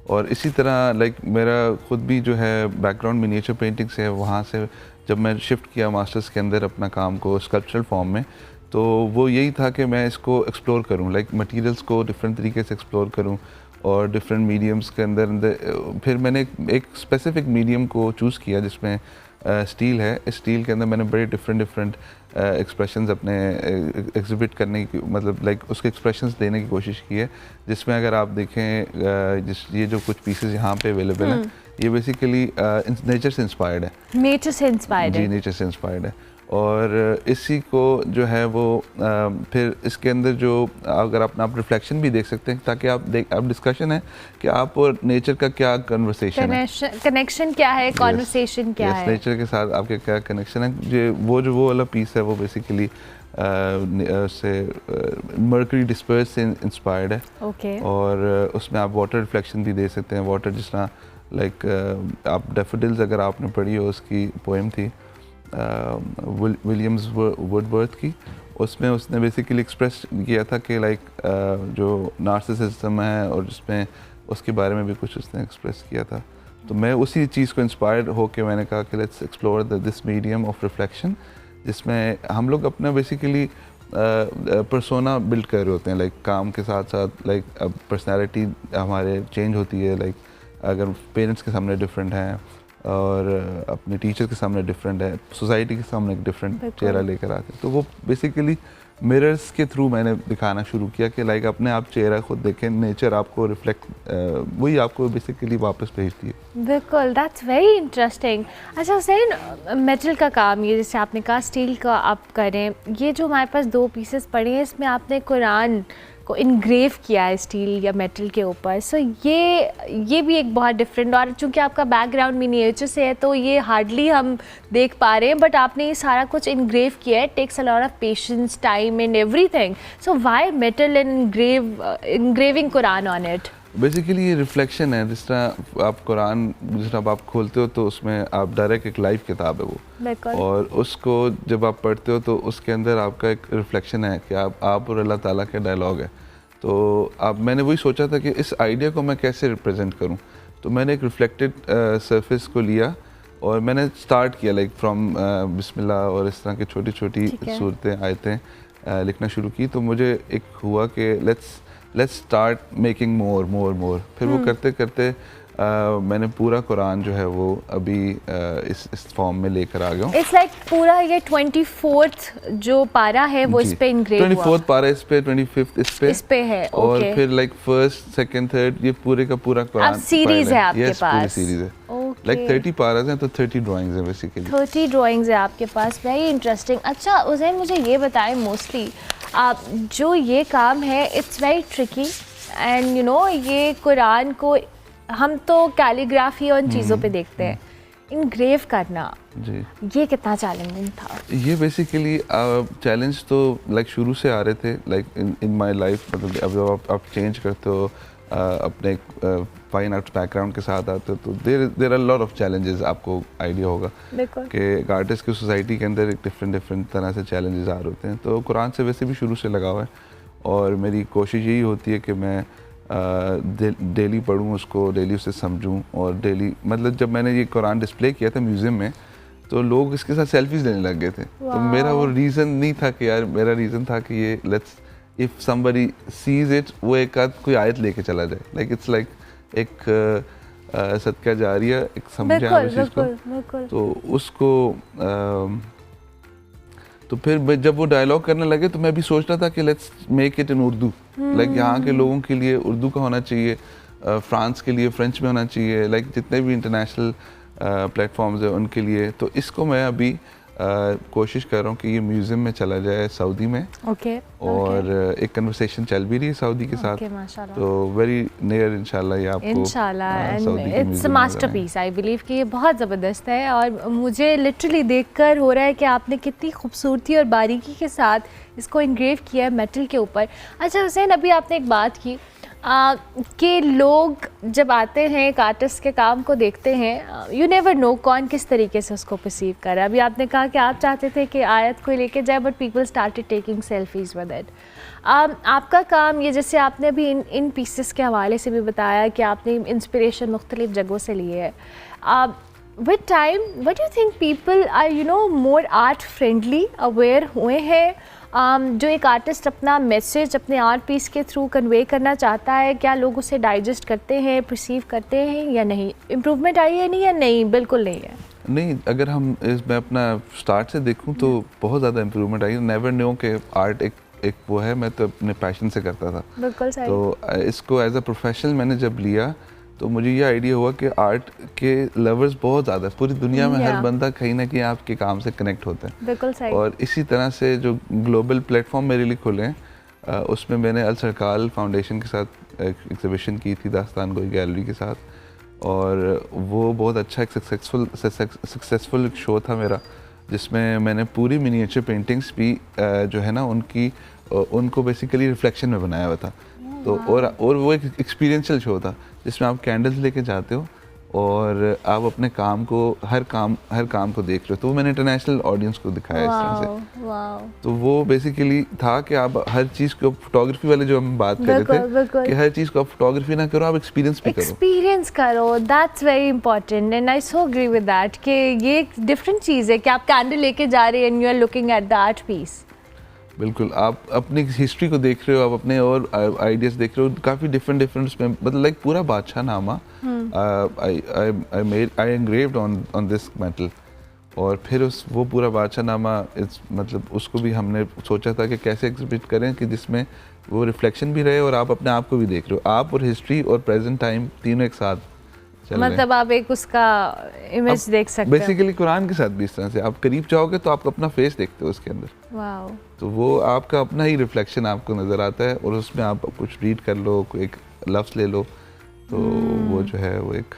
और इसी तरह मेरा ख़ुद भी जो है बैकग्राउंड मिनिएचर पेंटिंग से है। वहाँ से जब मैं शिफ्ट किया मास्टर्स के अंदर अपना काम को स्कल्पचरल फॉर्म में, तो वो यही था कि मैं इसको एक्सप्लोर करूँ, मटीरियल्स को डिफरेंट तरीके से एक्सप्लोर करूँ और डिफरेंट मीडियम्स के अंदर फिर मैंने एक स्पेसिफिक मीडियम को चूज़ किया जिसमें स्टील है, इस स्टील के अंदर मैंने बड़े डिफरेंट एक्सप्रेशंस अपने एग्जिबिट करने की, मतलब लाइक उसके एक्सप्रेशंस देने की कोशिश की है, जिसमें अगर आप देखें ये जो कुछ पीसेस यहाँ पे अवेलेबल हैं, ये बेसिकली नेचर से इंस्पायर्ड है। नेचर से इंस्पायर्ड जी, है। नेचर से इंस्पायर्ड है। और इसी को जो है वो फिर इसके अंदर जो अगर आप रिफ्लेक्शन भी देख सकते हैं, ताकि आप डिस्कशन है कि आप और नेचर का क्या कन्वर्सेशन है, कनेक्शन क्या है, कॉन्वर्सेशन क्या है, नेचर के साथ आपके क्या कनेक्शन है। वो वाला पीस है वो बेसिकली से मर्करी डिस्पर्स से इंस्पायर्ड है। ओके। और उसमें आप वाटर रिफ्लेक्शन भी दे सकते हैं। वाटर जिस तरह लाइक आप डेफोडिल्स अगर आपने पढ़ी हो, उसकी पोएम थी विलियम्स वुडवर्थ की, उसमें उसने बेसिकली एक्सप्रेस किया था कि लाइक जो नार्सिसिज्म है और जिसमें उसके बारे में भी कुछ उसने एक्सप्रेस किया था। तो मैं उसी चीज़ को इंस्पायर्ड होकर मैंने कहा कि let's explore this medium of reflection, जिसमें हम लोग अपना बेसिकली पर्सोना बिल्ड कर रहे होते हैं, लाइक काम के साथ साथ लाइक पर्सनैलिटी हमारे चेंज होती है। लाइक अगर पेरेंट्स के सामने डिफरेंट हैं और अपने टीचर के सामने डिफरेंट है, सोसाइटी के सामने एक डिफरेंट चेहरा लेकर आते हैं, तो वो बेसिकली मिरर्स के थ्रू मैंने दिखाना शुरू किया कि लाइक अपने आप चेहरा खुद देखें, नेचर आपको रिफ्लेक्ट वही आपको बेसिकली वापस भेजती है। बिल्कुल, दैट्स वेरी इंटरेस्टिंग। अच्छा हुसैन, मेटल का काम, ये जैसे आपने कहा स्टील का आप करें, ये जो हमारे पास 2 पीसेस पड़े हैं, इसमें आपने कुरान को इनग्रेव किया है स्टील या मेटल के ऊपर। सो ये भी एक बहुत डिफरेंट, और चूँकि आपका बैकग्राउंड मिनिएचर से है तो ये हार्डली हम देख पा रहे हैं, बट आपने ये सारा कुछ इनग्रेव किया है। Takes a lot of patience, time and everything. So why metal and engraving Quran on it? Basically ये रिफ्लेक्शन है। जिस तरह आप कुरान जिस तरह आप खोलते हो तो उसमें आप डायरेक्ट एक लाइव किताब है वो, और उसको जब आप पढ़ते हो तो उसके अंदर आपका एक रिफ्लेक्शन है कि आप और अल्लाह ताला के डायलॉग है। तो मैंने वही सोचा था कि इस आइडिया को मैं कैसे रिप्रेजेंट करूं, तो मैंने एक रिफ्लेक्टेड सरफेस को लिया और मैंने स्टार्ट किया लाइक फ्रॉम बिस्मिल्लाह और इस तरह की छोटी छोटी सूरतें आयतें लिखना शुरू की। तो मुझे एक हुआ कि लेट्स स्टार्ट मेकिंग मोर। फिर वो करते करते मैंने पूरा कुरान जो है वो अभी इस फॉर्म में लेकर आ गया हूँ। इट्स लाइक पूरा ये 24th जो पारा है वो इस पे इनग्रेव हुआ। 24th पारा इस पे, 25th इस पे है। और फिर लाइक 1st, 2nd, 3rd ये पूरे का पूरा कुरान सीरीज है आपके पास? पूरी सीरीज है। लाइक 30 पारास हैं तो 30 ड्राइंग्स हैं बेसिकली। 30 ड्राइंग्स है आपके पास, वेरी इंटरेस्टिंग। अच्छा हुसैन, मुझे ये बताएं, मोस्टली आप जो ये काम है it's very tricky and you know, ये कुरान को हम तो कैलीग्राफी और इन चीज़ों पे देखते हैं, इनग्रेव करना जी, ये कितना चैलेंजिंग था? ये बेसिकली चैलेंज तो लाइक शुरू से आ रहे थे, लाइक इन माय लाइफ। मतलब अब जब आप चेंज करते हो अपने फाइन आर्ट्स बैकग्राउंड के साथ आते हो तो there are lot of challenges. आपको आइडिया होगा कि एक आर्टिस्ट की सोसाइटी के अंदर एक डिफरेंट तरह से चैलेंजेस आ रहे होते हैं। तो कुरान से वैसे भी शुरू से लगा हुआ है और मेरी कोशिश यही होती है कि मैं डेली पढूं उसको, डेली उसे समझूं और डेली, मतलब जब मैंने ये कुरान डिस्प्ले किया था म्यूज़ियम में तो लोग इसके साथ सेल्फीज लेने लग गए थे। तो मेरा वो रीज़न नहीं था कि यार, मेरा रीज़न था कि ये let's if somebody sees it, वो एक आध कोई आयत लेके चला जाए, लाइक इट्स लाइक एक सदका जारिया, एक समझे आप इस चीज़ को। तो उसको तो फिर जब वो डायलॉग करने लगे तो मैं भी सोच रहा था कि let's make it in Urdu, like यहाँ के लोगों के लिए उर्दू का होना चाहिए, फ्रांस के लिए फ्रेंच में होना चाहिए, लाइक जितने भी इंटरनेशनल प्लेटफॉर्म्स हैं उनके लिए। तो इसको मैं अभी कोशिश कर रहा हूँ कि ये म्यूज़ियम में चला जाए सऊदी में। और एक कन्वर्सेशन चल भी रही है सऊदी के साथ, तो वेरी नियर इंशाल्लाह ये आपको it's a masterpiece. I believe कि ये बहुत ज़बरदस्त है और मुझे लिटरली देखकर हो रहा है कि आपने कितनी खूबसूरती और बारीकी के साथ इसको इनग्रेव किया है मेटल के ऊपर। अच्छा हुसैन, अभी आपने एक बात की कि लोग जब आते हैं एक आर्टिस्ट के काम को देखते हैं, यू नेवर नो कौन किस तरीके से उसको परसीव कर रहा है। अभी आपने कहा कि आप चाहते थे कि आयत को लेके जाए, but people started taking selfies with it. आपका काम ये, जैसे आपने अभी इन पीसेस के हवाले से भी बताया कि आपने इंस्पिरेशन मुख्तलिफ जगहों से ली है, with time what do you think people are you know more art friendly, aware हुए हैं? जो एक आर्टिस्ट अपना मैसेज अपने आर्ट पीस के थ्रू कन्वे करना चाहता है, क्या लोग उसे डाइजेस्ट करते हैं, परसीव करते हैं या नहीं? इम्प्रूवमेंट आई है नहीं या नहीं? बिल्कुल नहीं है। नहीं, अगर मैं अपना स्टार्ट से देखूं तो बहुत ज़्यादा इम्प्रूवमेंट आई। नेवर न्यू कि आर्ट एक वो है, मैं तो अपने पैशन से करता था। बिल्कुल सही। तो इसको एज अ प्रोफेशनल मैंने जब लिया तो मुझे ये आइडिया हुआ कि आर्ट के लवर्स बहुत ज़्यादा है पूरी दुनिया में। हर बंदा कहीं ना कहीं आपके काम से कनेक्ट होता है। बिल्कुल सही। और इसी तरह से जो ग्लोबल प्लेटफॉर्म मेरे लिए खुले हैं, उसमें मैंने अल सरकाल फाउंडेशन के साथ एक एग्जीबिशन की थी दास्तान गोई गैलरी के साथ, और वो बहुत अच्छा एक सक्सेसफुल शो था मेरा, जिसमें मैंने पूरी मिनिएचर पेंटिंग्स भी जो है ना उनको बेसिकली रिफ्लेक्शन में बनाया हुआ था। तो और वो एक एक्सपीरियंशियल शो था जिसमें आप कैंडल्स लेके जाते हो और आप अपने काम को हर काम को देख रहे हो। तो वो मैंने इंटरनेशनल ऑडियंस को दिखाया इस तरह से। तो वो बेसिकली था कि आप हर चीज़ को, फोटोग्राफी वाले जो हम बात कर रहे थे कि हर चीज़ को आप फोटोग्राफी ना करो, आप एक्सपीरियंस भी करो। एक्सपीरियंस करो, that's very important and I so agree with that कि ये एक डिफरेंट चीज़ है कि आप कैंडल लेके जा रहे हैं and you are looking at the art piece. बिल्कुल, आप अपनी हिस्ट्री को देख रहे हो, आप अपने और आइडियाज़ देख रहे हो, काफ़ी डिफरेंट उसमें, मतलब लाइक पूरा बादशाह नामा आई एंग्रेव्ड ऑन दिस मेटल। और फिर वो पूरा बादशाह नामा मतलब उसको भी हमने सोचा था कि कैसे एग्जिबिट करें कि जिसमें वो रिफ्लेक्शन भी रहे और आप अपने आप को भी देख रहे हो, आप और हिस्ट्री और प्रेजेंट टाइम तीनों एक साथ। मतलब आप एक उसका इमेज देख सकते हो। बेसिकली कुरान के साथ भी इस तरह से आप करीब जाओगे तो आप अपना फेस देखते हो उसके अंदर। वाओ। तो वो आपका अपना ही रिफ्लेक्शन आपको नज़र आता है और उसमें आप कुछ रीड कर लो, कोई एक लफ्ज़ ले लो, तो वो जो है वो एक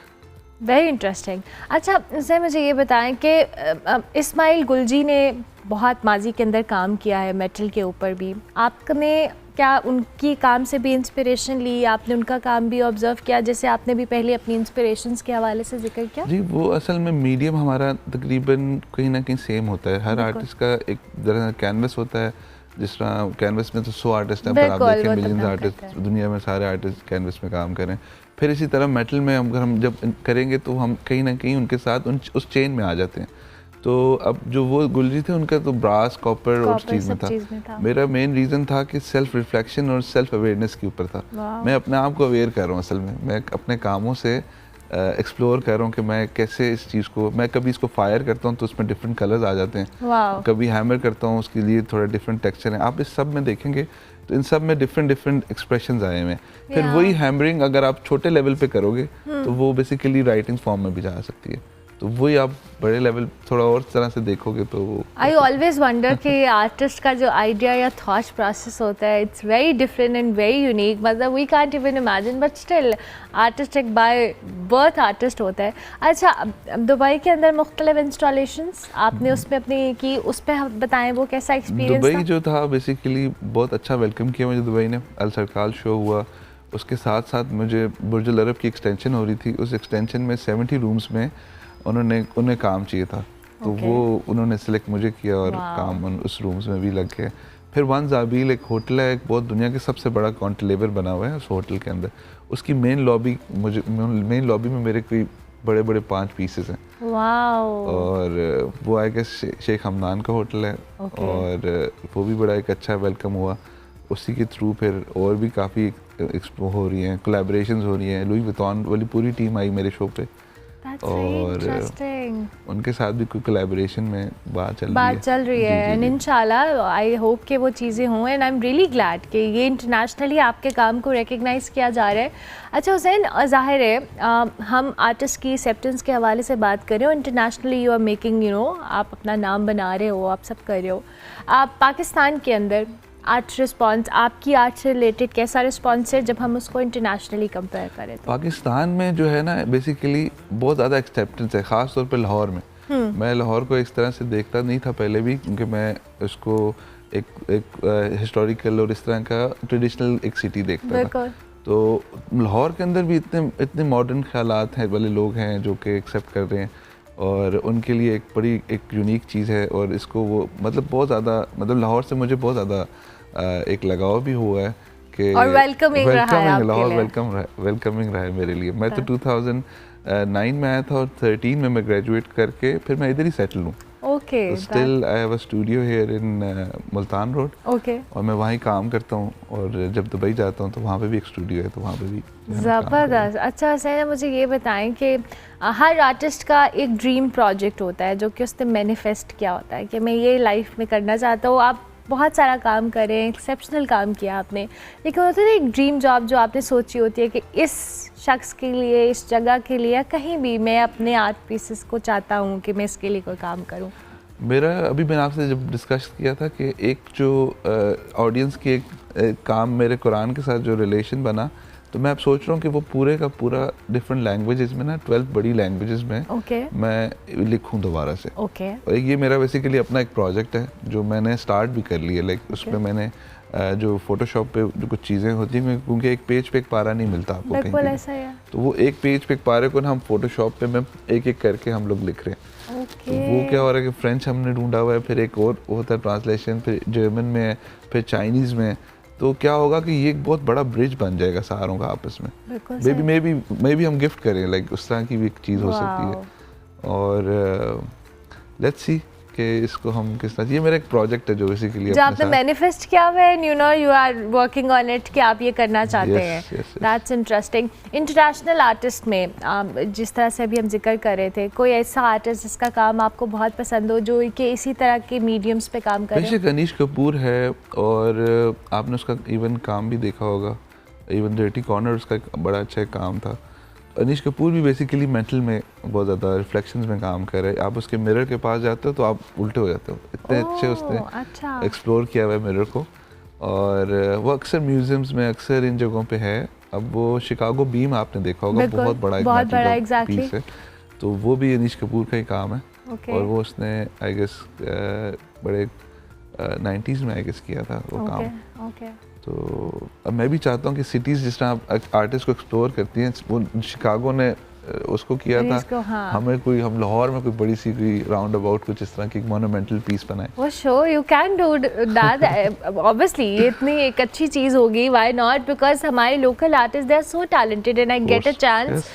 वेरी इंटरेस्टिंग। अच्छा सर, मुझे ये बताएं कि इस्माइल गुलजी ने बहुत माजी के अंदर काम किया है मेटल के ऊपर भी, आपने क्या उनकी काम से भी इंस्पिरेशन ली, आपने उनका काम भी ऑब्जर्व किया जैसे आपने भी पहले अपनी इंस्पिरेशंस के हवाले से जिक्र किया? जी, वो असल में मीडियम हमारा तकरीबन कहीं ना कहीं सेम होता है। हर आर्टिस्ट का एक तरह कैनवस होता है, जिस तरह कैनवस में तो 100 आर्टिस्ट हैं, पर आप देखें मिलियंस आर्टिस्ट दुनिया में, सारे आर्टिस्ट कैनवस में काम करें। फिर इसी तरह मेटल में अगर हम जब करेंगे तो हम कहीं ना कहीं उनके साथ उस चेन में आ जाते हैं। तो अब जो वो गुलजी थे उनका तो ब्रास, कॉपर और उस चीज़ में था। मेरा मेन रीज़न था कि सेल्फ रिफ्लेक्शन और सेल्फ अवेयरनेस के ऊपर था। मैं अपने आप को अवेयर कर रहा हूँ, असल में मैं अपने कामों से एक्सप्लोर कर रहा हूँ कि मैं कैसे इस चीज़ को, मैं कभी इसको फायर करता हूँ तो उसमें डिफरेंट कलर्स आ जाते हैं, कभी हैमर करता हूँ उसके लिए थोड़ा डिफरेंट टेक्सचर है। आप इस सब में देखेंगे तो इन सब में डिफरेंट एक्सप्रेशंस आए हुए हैं। फिर वही हैमरिंग अगर आप छोटे लेवल पे करोगे तो वो बेसिकली राइटिंग फॉर्म में भी जा सकती है, तो वही आप बड़े लेवल थोड़ा और तरह से देखोगे तो वो। आई ऑलवेज वंडर कि आर्टिस्ट का जो आइडिया या थॉट प्रोसेस होता है, it's very different and very unique, मतलब we can't even imagine, but still artist एक बाय बर्थ आर्टिस्ट होता है। अच्छा, अब दुबई के अंदर मुख्तलिफ इंस्टॉलेशंस आपने उसमें अपनी की, उस पर बताएं वो कैसा एक्सपीरियंस था? दुबई जो था बेसिकली बहुत अच्छा वेलकम किया मुझे दुबई ने। अल सरकाल शो हुआ, उसके साथ साथ मुझे बुर्ज अल अरब की एक्सटेंशन हो रही थी, उस एक्सटेंशन में 70 रूम्स में उन्हें काम चाहिए था, तो वो उन्होंने सिलेक्ट मुझे किया और काम उस रूम्स में भी लग गए। फिर वन ज़ाबील एक होटल है, एक बहुत दुनिया के सबसे बड़ा कॉन्टिलेवर बना हुआ है उस होटल के अंदर, उसकी मेन लॉबी में मेरे कोई बड़े बड़े 5 पीसेस हैं। और वो आई गेस शेख हमदान का होटल है, और वो भी बड़ा एक अच्छा वेलकम हुआ। उसी के थ्रू फिर और भी काफ़ी एक्सपो हो रही हैं, कोलैबोरेशंस हो रही हैं। लुई विटॉन वाली पूरी टीम आई मेरे शो पे, और उनके साथ भी कोई कोलैबोरेशन में बात चल रही है एंड इंशाल्लाह आई होप कि वो चीज़ें हों, and I am really glad कि ये इंटरनेशनली आपके काम को रिकग्नाइज़ किया जा रहा है। अच्छा हुसैन, ज़ाहिर है हम आर्टिस्ट की एक्सेप्टेंस के हवाले से बात कर रहे हो, इंटरनेशनली यू आर मेकिंग, आप अपना नाम बना रहे हो, आप सब कर रहे हो। आप पाकिस्तान के अंदर आर्ट रिस्पॉन्स, आपकी आर्ट से रिलेटेड कैसा रिस्पॉन्स है जब हम उसको इंटरनेशनली कंपेयर करें? तो पाकिस्तान में जो है ना बेसिकली बहुत ज़्यादा एक्सेप्टेंस है, ख़ास तौर पे लाहौर में। मैं लाहौर को इस तरह से देखता नहीं था पहले भी, क्योंकि मैं उसको एक हिस्टोरिकल और इस तरह का ट्रेडिशनल एक सिटी देखता था। तो लाहौर के अंदर भी इतने मॉडर्न ख्यालात हैं वाले लोग हैं जो कि एक्सेप्ट कर रहे हैं, और उनके लिए एक बड़ी एक यूनिक चीज़ है। और इसको वो मतलब बहुत ज़्यादा, मतलब लाहौर से मुझे बहुत ज़्यादा एक लगाव भी हुआ है कि और वेलकमिंग रहा है लाहौर वेलकमिंग रहा है मेरे लिए। मैं तो 2009 में आया था और 13 में मैं ग्रेजुएट करके फिर मैं इधर ही सेटल हूँ। Okay. Still I have a studio here in Multan road, Okay. और मैं वहीं काम करता हूँ, और जब दुबई जाता हूँ तो वहाँ पे भी एक स्टूडियो है, तो वहाँ पे भी जो है मैं काम करता हूँ। ज़बरदस्त। अच्छा सर, मुझे ये बताएं कि हर आर्टिस्ट का एक ड्रीम प्रोजेक्ट होता है जो कि उसने मैनिफेस्ट किया होता है कि मैं ये लाइफ में करना चाहता हूँ। आप बहुत सारा काम करें, एक्सेप्शनल काम किया आपने, लेकिन होता है ना एक ड्रीम जॉब जो आपने सोची होती है कि इस शख्स के लिए, इस जगह के लिए, या कहीं भी मैं अपने आर्ट पीसेस को चाहता हूँ कि मैं इसके लिए कोई काम करूँ। मेरा अभी मैंने आपसे जब डिस्कस किया था कि एक जो ऑडियंस की एक काम मेरे कुरान के साथ जो रिलेशन बना, तो मैं अब सोच रहा हूँ कि वो पूरे का पूरा डिफरेंट लैंग्वेजेस में ना 12 बड़ी लैंग्वेजेस में ओके मैं लिखूँ दोबारा से। ओके और ये मेरा बेसिकली अपना एक प्रोजेक्ट है जो मैंने स्टार्ट भी कर लिया। लाइक उसमें मैंने जो फोटोशॉप पे जो कुछ चीज़ें होती हैं, क्योंकि एक पेज पे एक पारा नहीं मिलता आपको कहीं बिल्कुल पे, ऐसा ही है। तो वो एक पेज पे एक पारे को ना हम फोटोशॉप पे मैं एक एक करके हम लोग लिख रहे हैं। ओके तो वो क्या हो रहा है कि फ्रेंच हमने ढूंढा हुआ है, फिर एक और होता है ट्रांसलेशन, फिर जर्मन में है, फिर चाइनीज़ में है। तो क्या होगा कि ये एक बहुत बड़ा ब्रिज बन जाएगा सारों का आपस में। बिल्कुल मे बी हम गिफ्ट करें, लाइक उस तरह की भी एक चीज़ हो सकती है। और लेट्स सी कि इसको हम किस तरह, ये मेरा एक प्रोजेक्ट है जो बेसिकली जो आपने मैनिफेस्ट किया हुआ है, you know you are working on it कि आप ये करना चाहते हैं। That's interesting. इंटरनेशनल आर्टिस्ट में जिस तरह से अभी हम जिक्र कर रहे थे, कोई ऐसा आर्टिस्ट जिसका काम आपको बहुत पसंद हो जो कि इसी तरह के मीडियम्स पे काम करे? बेशक अनीश कपूर है, और आपने उसका इवन काम भी देखा होगा, इवन डर्टी कॉर्नर उसका एक बड़ा अच्छा काम था। अनीश कपूर भी बेसिकली मेंटल में बहुत ज़्यादा रिफ्लेक्शंस में काम कर रहे हैं। आप उसके मिरर के पास जाते हो तो आप उल्टे हो जाते हो, इतने अच्छे उसने एक्सप्लोर किया हुआ है मिरर को। और वो अक्सर म्यूजियम्स में, अक्सर इन जगहों पे है। अब वो शिकागो बीम आपने देखा होगा, बहुत बड़ा एक पीस है, तो वो भी अनीश कपूर का ही काम है। और वो उसने आई गेस बड़े 90s में आई गेस किया था वो काम। तो अब मैं भी चाहता हूँ कि सिटीज़ जिस तरह आर्टिस्ट को एक्सप्लोर करती हैं, वो शिकागो ने उसको किया था। हाँ। हम लाहौर में कोई बड़ी सी कोई राउंड अबाउट कुछ इस तरह की मोनूमेंटल पीस बनाए। वो so you can do that obviously, ये इतनी एक अच्छी चीज़ होगी, व्हाई नॉट, बिकॉज हमारे local artist they are so talented and I get a chance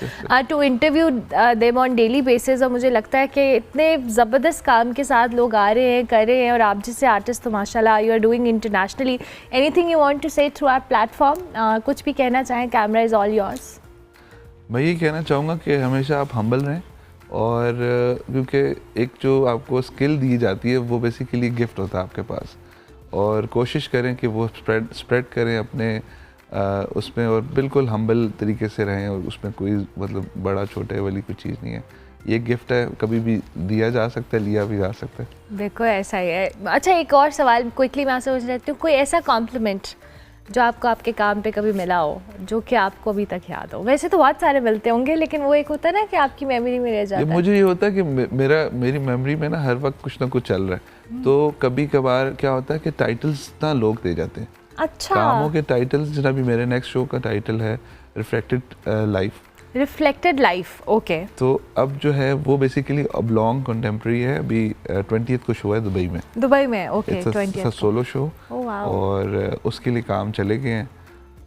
to interview them on daily basis. और मुझे लगता है कि इतने ज़बरदस्त काम के साथ लोग आ रहे हैं, कर रहे हैं, और आप जैसे आर्टिस्ट तो माशाल्लाह you are doing internationally. Anything you want to say through our platform, कुछ भी कहना चाहें, कैमरा इज़ ऑल योर्स। मैं ये कहना चाहूँगा कि हमेशा आप हम्बल रहें, और क्योंकि एक जो आपको स्किल दी जाती है वो बेसिकली गिफ्ट होता है आपके पास, और कोशिश करें कि वो स्प्रेड करें अपने उसमें, और बिल्कुल हम्बल तरीके से रहें, और उसमें कोई मतलब बड़ा छोटे वाली कोई चीज़ नहीं है। ये गिफ्ट है, कभी भी दिया जा सकता है, लिया भी जा सकता है। देखो ऐसा ही है। अच्छा, एक और सवाल क्विकली मैं आपसे पूछ लेती हूँ, कोई ऐसा कॉम्प्लीमेंट जो आपको आपके काम पे कभी मिला हो जो कि आपको अभी तक याद हो? वैसे तो बहुत सारे मिलते होंगे, लेकिन वो एक होता है ना कि आपकी मेमोरी में रह जाता है। मुझे ये होता है कि मेरी मेमोरी में ना हर वक्त कुछ ना कुछ चल रहा है, तो कभी कभार क्या होता है कि टाइटल्स ना लोग दे जाते हैं। अच्छा, कामों के टाइटल्स, जैसे अभी मेरे नेक्स्ट शो का टाइटल है रिफ्लेक्टेड लाइफ। ओके। तो अब जो है वो बेसिकली अब लॉन्ग कंटेम्प्रेरी है, अभी 20th को शो है दुबई में। ओके, 20th सोलो शो, और उसके लिए काम चले गए हैं।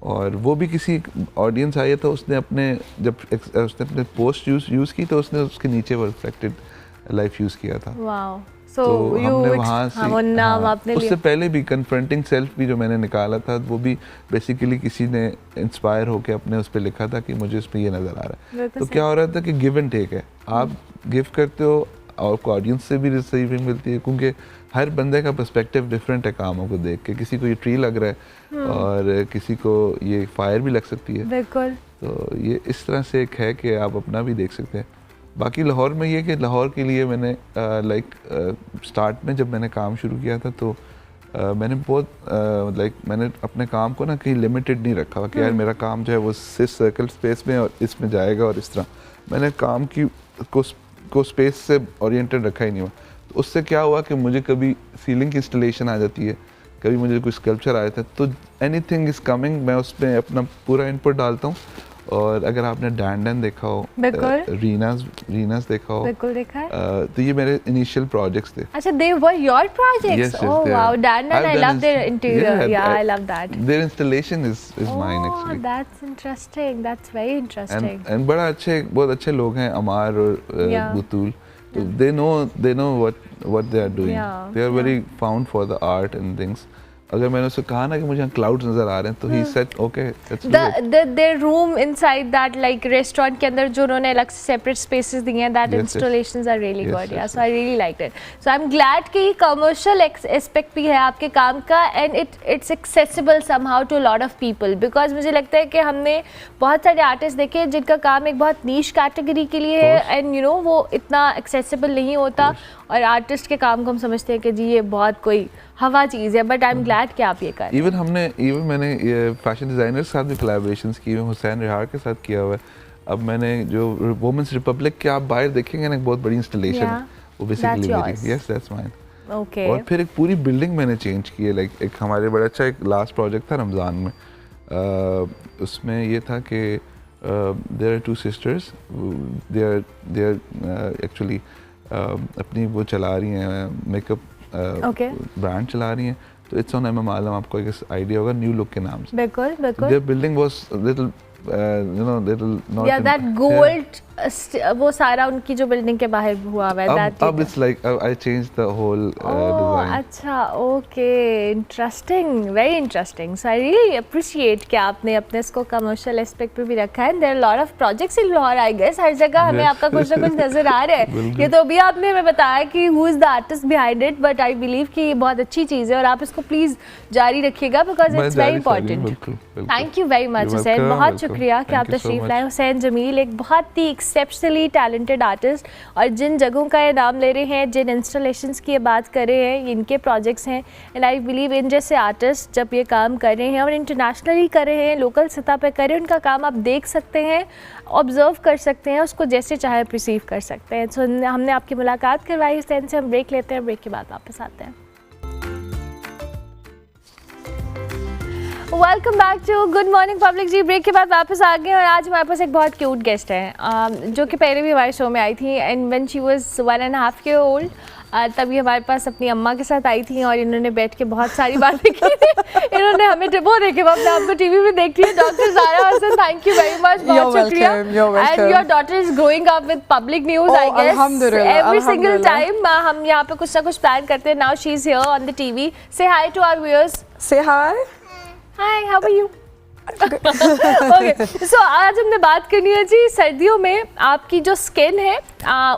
और वो भी किसी ऑडियंस आई है, तो उसने अपने पोस्ट यूज़ की, तो उसने उसके नीचे वो रिफ्लेक्टेड लाइफ यूज़ किया था। So तो हमने वहाँ से उससे पहले भी कन्फ्रंटिंग सेल्फ भी जो मैंने निकाला था, वो भी बेसिकली किसी ने इंस्पायर होकर अपने उस पर लिखा था कि मुझे उसमें ये नज़र आ रहा है। तो क्या हो रहा था कि गिव एंड टेक है, आप गिव करते हो और ऑडियंस से भी रिसीविंग मिलती है, क्योंकि हर बंदे का पर्सपेक्टिव डिफरेंट है कामों को देख के। किसी को ये ट्री लग रहा है और किसी को ये फायर भी लग सकती है। बिल्कुल। तो ये इस तरह से एक है कि आप अपना भी देख सकते हैं। बाकी लाहौर में ये कि लाहौर के लिए मैंने स्टार्ट में जब मैंने काम शुरू किया था, तो मैंने बहुत मैंने अपने काम को ना कहीं लिमिटेड नहीं रखा कि यार मेरा काम जो है वो सिर्फ सर्कल स्पेस में और इसमें जाएगा और इस तरह। मैंने काम को स्पेस से ओरिएंटेड रखा ही नहीं हुआ। तो उससे क्या हुआ कि मुझे कभी सीलिंग की इंस्टॉलेशन आ जाती है, कभी मुझे कोई स्कल्पचर आ जाता है, तो एनीथिंग इज़ कमिंग, मैं उसमें अपना पूरा इनपुट डालता हूँ। और अगर आपने डैंडन देखा हो, रीनास देखा हो, बिल्कुल देखा है, तो ये मेरे इनिशियल प्रोजेक्ट्स थे। अच्छा, they were your projects? Oh wow, Dandan, I love their interior. Yeah, I love that. Their installation is mine actually. Oh, that's interesting. That's very interesting. And बहुत अच्छे लोग हैं, अमार और बुतूल, they know what they are doing. Yeah, They are very found for the art and things. अगर मैंने उससे कहा ना कि मुझे क्लाउड्स नजर आ रहे हैं तो he said okay let's do it. their room inside that like restaurant के अंदर जो उन्होंने अलग से separate spaces दिए हैं, that Yes, installations are really Yes, good. yes, Yeah, so I really liked it. So I'm glad कि commercial aspect भी है आपके काम का and it's accessible somehow to a lot of people because मुझे लगता है कि हमने बहुत सारे आर्टिस्ट देखे हैं जिनका काम एक बहुत niche category के लिए है and you know वो इतना accessible नहीं होता और आर्टिस्ट के काम को हम समझते हैं कि जी ये बहुत कोई हवा चीज़ है, बट आई एम ग्लैड कि आप ये कर रहे हैं। इवन मैंने ये फैशन डिज़ाइनर के साथ भी कोलैबोरेशंस की हुई, हुसैन रिहार के साथ किया हुआ है। अब मैंने जो वुमेन्स रिपब्लिक के आप बाहर देखेंगे ना, एक बहुत बड़ी इंस्टॉलेशन है वो बेसिकली मेरी। Yes that's mine. ओके। और फिर एक पूरी बिल्डिंग मैंने चेंज की है। लाइक एक हमारे बड़ा अच्छा एक लास्ट प्रोजेक्ट था रमज़ान में, उसमें ये था कि there are two sisters, they are actually अपनी वो चला रही हैं मेकअप ब्रांड चला रही हैं, तो इट्स ऑन एमएम आलम, आपको एक आइडिया होगा, न्यू लुक के नाम से। बिल्कुल बिल्कुल। Their building was little little not yeah, that gold वो सारा उनकी जो बिल्डिंग के बाहर हुआ हुआ है। अब it's like I changed the whole design. अच्छा, okay, interesting, very interesting. So I really appreciate कि आपने अपने इसको commercial aspect पे भी रखा है। There are a lot of projects in Lahore, I guess. हर जगह हमें आपका कुछ ना कुछ नजर आ रहा है। ये तो अभी आपने हमें बताया कि who is the artist behind it, but I believe कि ये बहुत अच्छी चीज़ है और आप इसको please जारी रखिएगा because it's very important. Thank you very much Hussain, बहुत शुक्रिया कि आप तशरीफ लाए। हुसैन जमील एक बहुत ही एक्सेप्शनली टैलेंटेड आर्टिस्ट और जिन जगहों का ये नाम ले रहे हैं, जिन इंस्टॉलेशंस की ये बात कर रहे हैं, ये इनके प्रोजेक्ट्स हैं। एंड आई बिलीव इन जैसे आर्टिस्ट जब ये काम कर रहे हैं और इंटरनेशनली कर रहे हैं, लोकल सतह पे कर रहे हैं, उनका काम आप देख सकते हैं, ऑब्जर्व कर सकते हैं, उसको जैसे चाहे परसीव कर सकते हैं। सो हमने आपकी मुलाकात करवाई हुसैन से। हम ब्रेक लेते हैं, ब्रेक के बाद वापस आते हैं। Welcome back to good morning public जी। ब्रेक के बाद वापस आ गए और आज हमारे पास एक बहुत क्यूट गेस्ट है जो कि पहले भी हमारे शो में आई थी and when she was 1.5 year old तभी हमारे पास अपनी अम्मा के साथ आई थी और इन्होंने बैठ के बहुत सारी बातें की थी। इन्होंने हमें वो देखे, वो अपने आपको टीवी में देखती है। Doctor Zara Hasan, thank you very much, बहुत शुक्रिया। And your daughter is growing up with public news, I guess every single time हम यहाँ पे कुछ ना कुछ प्लान करते हैं। Now she is here on the TV. Say hi to our viewers. Say hi. Hi, how are you? Okay, so आज हमने बात करनी है जी सर्दियों में आपकी जो स्किन है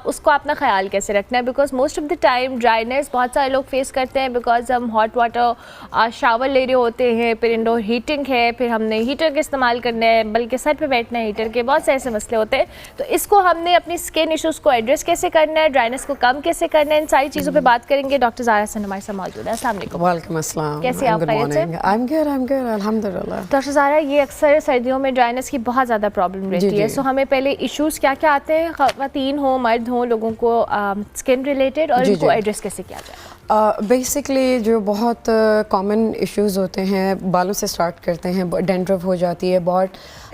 उसको अपना ख्याल कैसे रखना है, because most of the time dryness बहुत सारे लोग फेस करते हैं बिकॉज हम हॉट वाटर शावर ले रहे होते हैं, फिर इंडोर हीटिंग है, फिर हमने हीटर का इस्तेमाल करना है, बल्कि सर पे बैठना है हीटर के, बहुत से ऐसे मसले होते हैं। तो इसको हमने अपनी स्किन इशूज़ को एड्रेस कैसे करना है, ड्राइनेस को कम कैसे करना है, इन सारी चीज़ों पर बात करेंगे। डॉक्टर ज़ारा हसन हमारे साथ मौजूद है। अस्सलाम वालेकुम। वालेकुम अस्सलाम। कैसे आप? I'm good, अल्हम्दुलिल्लाह। डॉक्टर ज़ारा, ये अक्सर सर्दियों में ड्राइनेस की बहुत ज़्यादा प्रॉब्लम रहती है, सो हमें पहले इश्यूज़ क्या क्या आते हैं, ख़वातीन हो मर्द हो, लोगों को स्किन रिलेटेड, और इनको एड्रेस कैसे किया जाए? बेसिकली जो बहुत कॉमन इश्यूज होते हैं, बालों से स्टार्ट करते हैं, डेंड्रफ हो जाती है बहुत,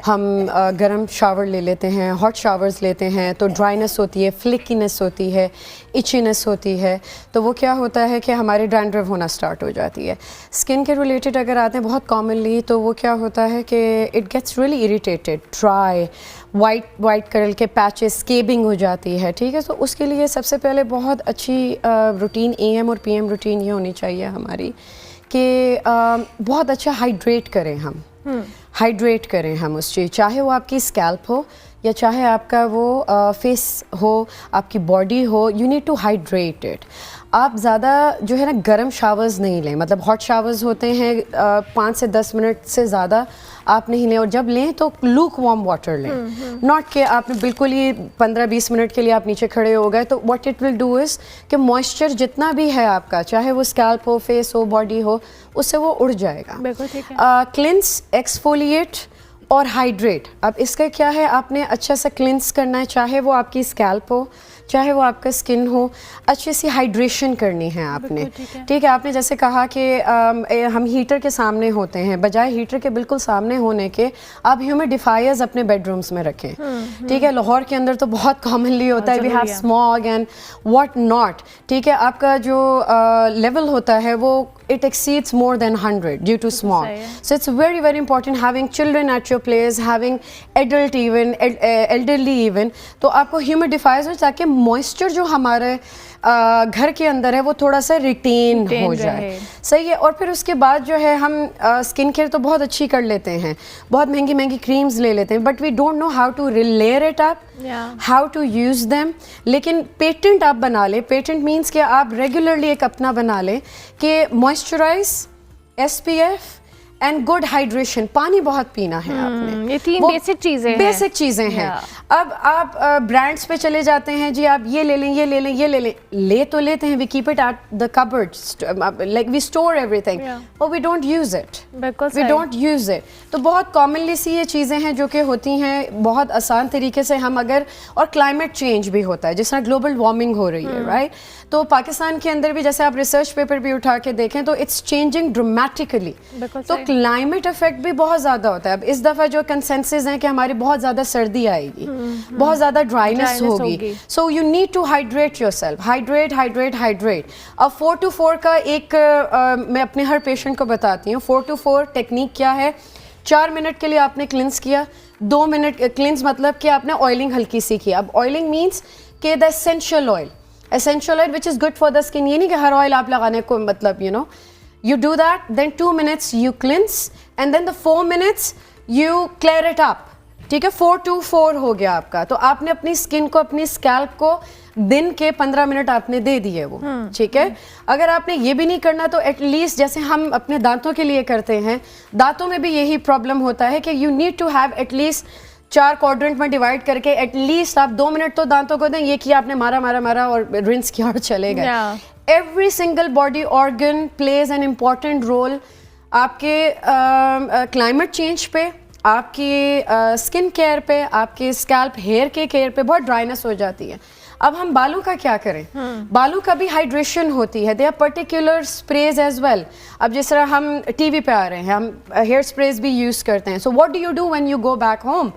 हम गर्म शावर ले लेते हैं, हॉट शावर्स लेते हैं तो ड्राइनेस होती है, फ्लिकीनेस होती है, इचीनेस होती है, तो वो क्या होता है कि हमारे डैंड्रफ होना स्टार्ट हो जाती है। स्किन के रिलेटेड अगर आते हैं बहुत कॉमनली, तो वो क्या होता है कि it gets really irritated, dry, white colour के पैचेस, स्केबिंग हो जाती है, ठीक है। तो उसके लिए सबसे पहले बहुत अच्छी रूटीन AM और PM रूटीन ये होनी चाहिए हमारी कि बहुत अच्छा हाइड्रेट करें हम, हाइड्रेट करें हम उस चीज़, चाहे वो आपकी स्कैल्प हो या चाहे आपका वो फेस हो, आपकी बॉडी हो, you need to hydrate it. आप ज़्यादा जो है ना गर्म शावर्स नहीं लें, मतलब हॉट शावर्स होते हैं 5 से 10 मिनट से ज़्यादा आप नहीं लें, और जब लें तो लूक वार्म वाटर लें, नॉट कि आपने बिल्कुल ही 15-20 मिनट के लिए आप नीचे खड़े हो गए। तो what it will do is कि मॉइस्चर जितना भी है आपका, चाहे वो स्कैल्प हो, फेस हो, बॉडी हो, उससे वो उड़ जाएगा। बिल्कुल ठीक है। क्लिंस, एक्सफोलिएट और हाइड्रेट। अब इसका क्या है, आपने अच्छा सा क्लिंस करना है, चाहे वो आपकी स्कैल्प हो, चाहे वो आपका स्किन हो, अच्छी सी हाइड्रेशन करनी है आपने, ठीक है। आपने जैसे कहा कि हम हीटर के सामने होते हैं, बजाय हीटर के बिल्कुल सामने होने के आप ह्यूमिडिफायर्स अपने बेडरूम्स में रखें, ठीक है। लाहौर के अंदर तो बहुत कॉमनली होता है, we have smog and what not, ठीक है। आपका जो लेवल होता है वो it exceeds more than 100 due to smog. So it's very, very important having children at your place, having adult even, elderly even. तो आपको humidifiers हो ताकि मॉइस्चर जो हमारे घर के अंदर है वो थोड़ा सा रिटेन हो जाए। सही है। और फिर उसके बाद जो है हम स्किन केयर तो बहुत अच्छी कर लेते हैं, बहुत महंगी महंगी क्रीम्स ले लेते हैं, but we don't know how to layer it up, how to use them. लेकिन पेटेंट आप बना लें, पेटेंट मीन्स कि आप रेगुलरली एक अपना बना लें कि moisturise, SPF and good hydration, पानी बहुत पीना है आपने। ये 3 बेसिक चीज़ें हैं। अब आप ब्रांड्स पे चले जाते हैं, जी आप ये ले लें, ये ले लें, ये ले लें, ले तो लेते हैं, we keep it at the cupboard, like we store everything, और we don't use it, we don't use it. तो बहुत कॉमनली सी ये चीज़ें हैं जो कि होती हैं बहुत आसान तरीके से हम अगर, और क्लाइमेट चेंज भी होता है, जिस तरह ग्लोबल वार्मिंग हो रही है, राइट। तो पाकिस्तान के अंदर भी जैसे आप रिसर्च पेपर भी उठा के देखें तो इट्स चेंजिंग ड्रामेटिकली, तो क्लाइमेट इफेक्ट भी बहुत ज़्यादा होता है। अब इस दफ़ा जो कंसेंसस हैं कि हमारी बहुत ज़्यादा सर्दी आएगी, बहुत ज़्यादा ड्राइनेस होगी, so you need to hydrate yourself, hydrate hydrate hydrate. अब 4 to 4 का एक मैं अपने हर पेशेंट को बताती हूँ, 4 to 4 टेक्निक क्या है। 4 मिनट के लिए आपने क्लिंस किया, 2 मिनट क्लिंस मतलब कि आपने ऑयलिंग हल्की सी की। अब ऑयलिंग मीन्स कि the essential oil which is good for the skin, ये नहीं कि हर ऑयल आप लगाने को मतलब you know, you do that, then 2 minutes you cleanse, and then the 4 minutes you clear it up, ठीक है। 4 to 4 हो गया आपका। तो आपने अपनी स्किन को, अपनी स्कैल्प को दिन के 15 मिनट आपने दे दिए वो, ठीक है। अगर आपने ये भी नहीं करना तो एटलीस्ट जैसे हम अपने दांतों के लिए करते हैं, दांतों में भी यही प्रॉब्लम होता है कि you need to have at least 4 quadrant में डिवाइड करके एटलीस्ट आप 2 मिनट तो दांतों को दें। ये किया आपने, मारा मारा मारा और रिंस किया और चले गए। Every single body organ plays an important role आपके क्लाइमेट चेंज पे, आपकी स्किन केयर पे, आपके स्कैल्प हेयर के केयर पे। बहुत ड्राइनेस हो जाती है। अब हम बालों का क्या करें? बालों का भी हाइड्रेशन होती है, they are particular sprays as well. अब जिस तरह हम टीवी पे आ रहे हैं, हम हेयर स्प्रेज भी यूज़ करते हैं। So what do you do when you go back home?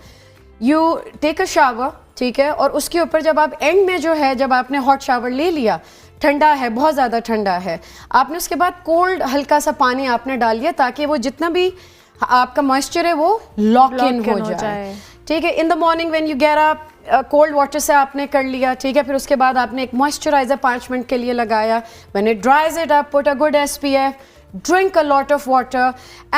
You take a shower, ठीक है, और उसके ऊपर जब आप एंड में जो है, जब आपने हॉट शावर ले लिया, ठंडा है, बहुत ज़्यादा ठंडा है, आपने उसके बाद कोल्ड हल्का सा पानी आपने डाल लिया ताकि वो जितना भी आपका मॉइस्चर है वो लॉक इन हो जाए, ठीक है। In the morning when you get up, cold water से आपने कर लिया, ठीक है। फिर उसके बाद आपने एक मॉइस्चराइजर 5 मिनट के लिए लगाया। When it ड्राइज it up, put a good SPF, drink a lot of water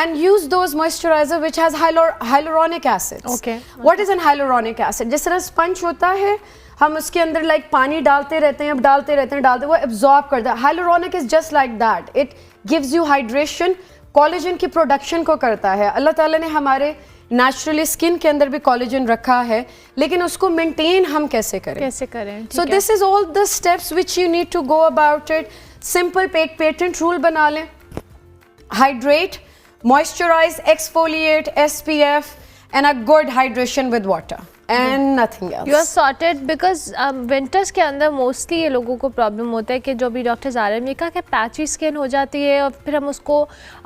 and use those moisturizer which has hyaluronic acids. Okay. What is an hyaluronic acid? जिस तरह स्पंज होता है, हम उसके अंदर लाइक पानी डालते रहते हैं, डालते रहते हैं, वो एब्जॉर्ब करता है। Hyaluronic is just like that, it gives you hydration, collagen की प्रोडक्शन को करता है। अल्लाह ताला ने हमारे नेचुरली स्किन के अंदर भी कोलेजन रखा है, लेकिन उसको मेंटेन हम कैसे करें? So this is all the steps which you need to go about it. Simple patent rule बना लें, hydrate, moisturize, exfoliate, SPF and a good hydration with water and nothing else. You are sorted because winters के अंदर mostly ये लोगों को problem होता है कि जो भी डॉक्टर्स आ रहे हैं, ये कहा कि पैची स्किन हो जाती है और फिर हम उसको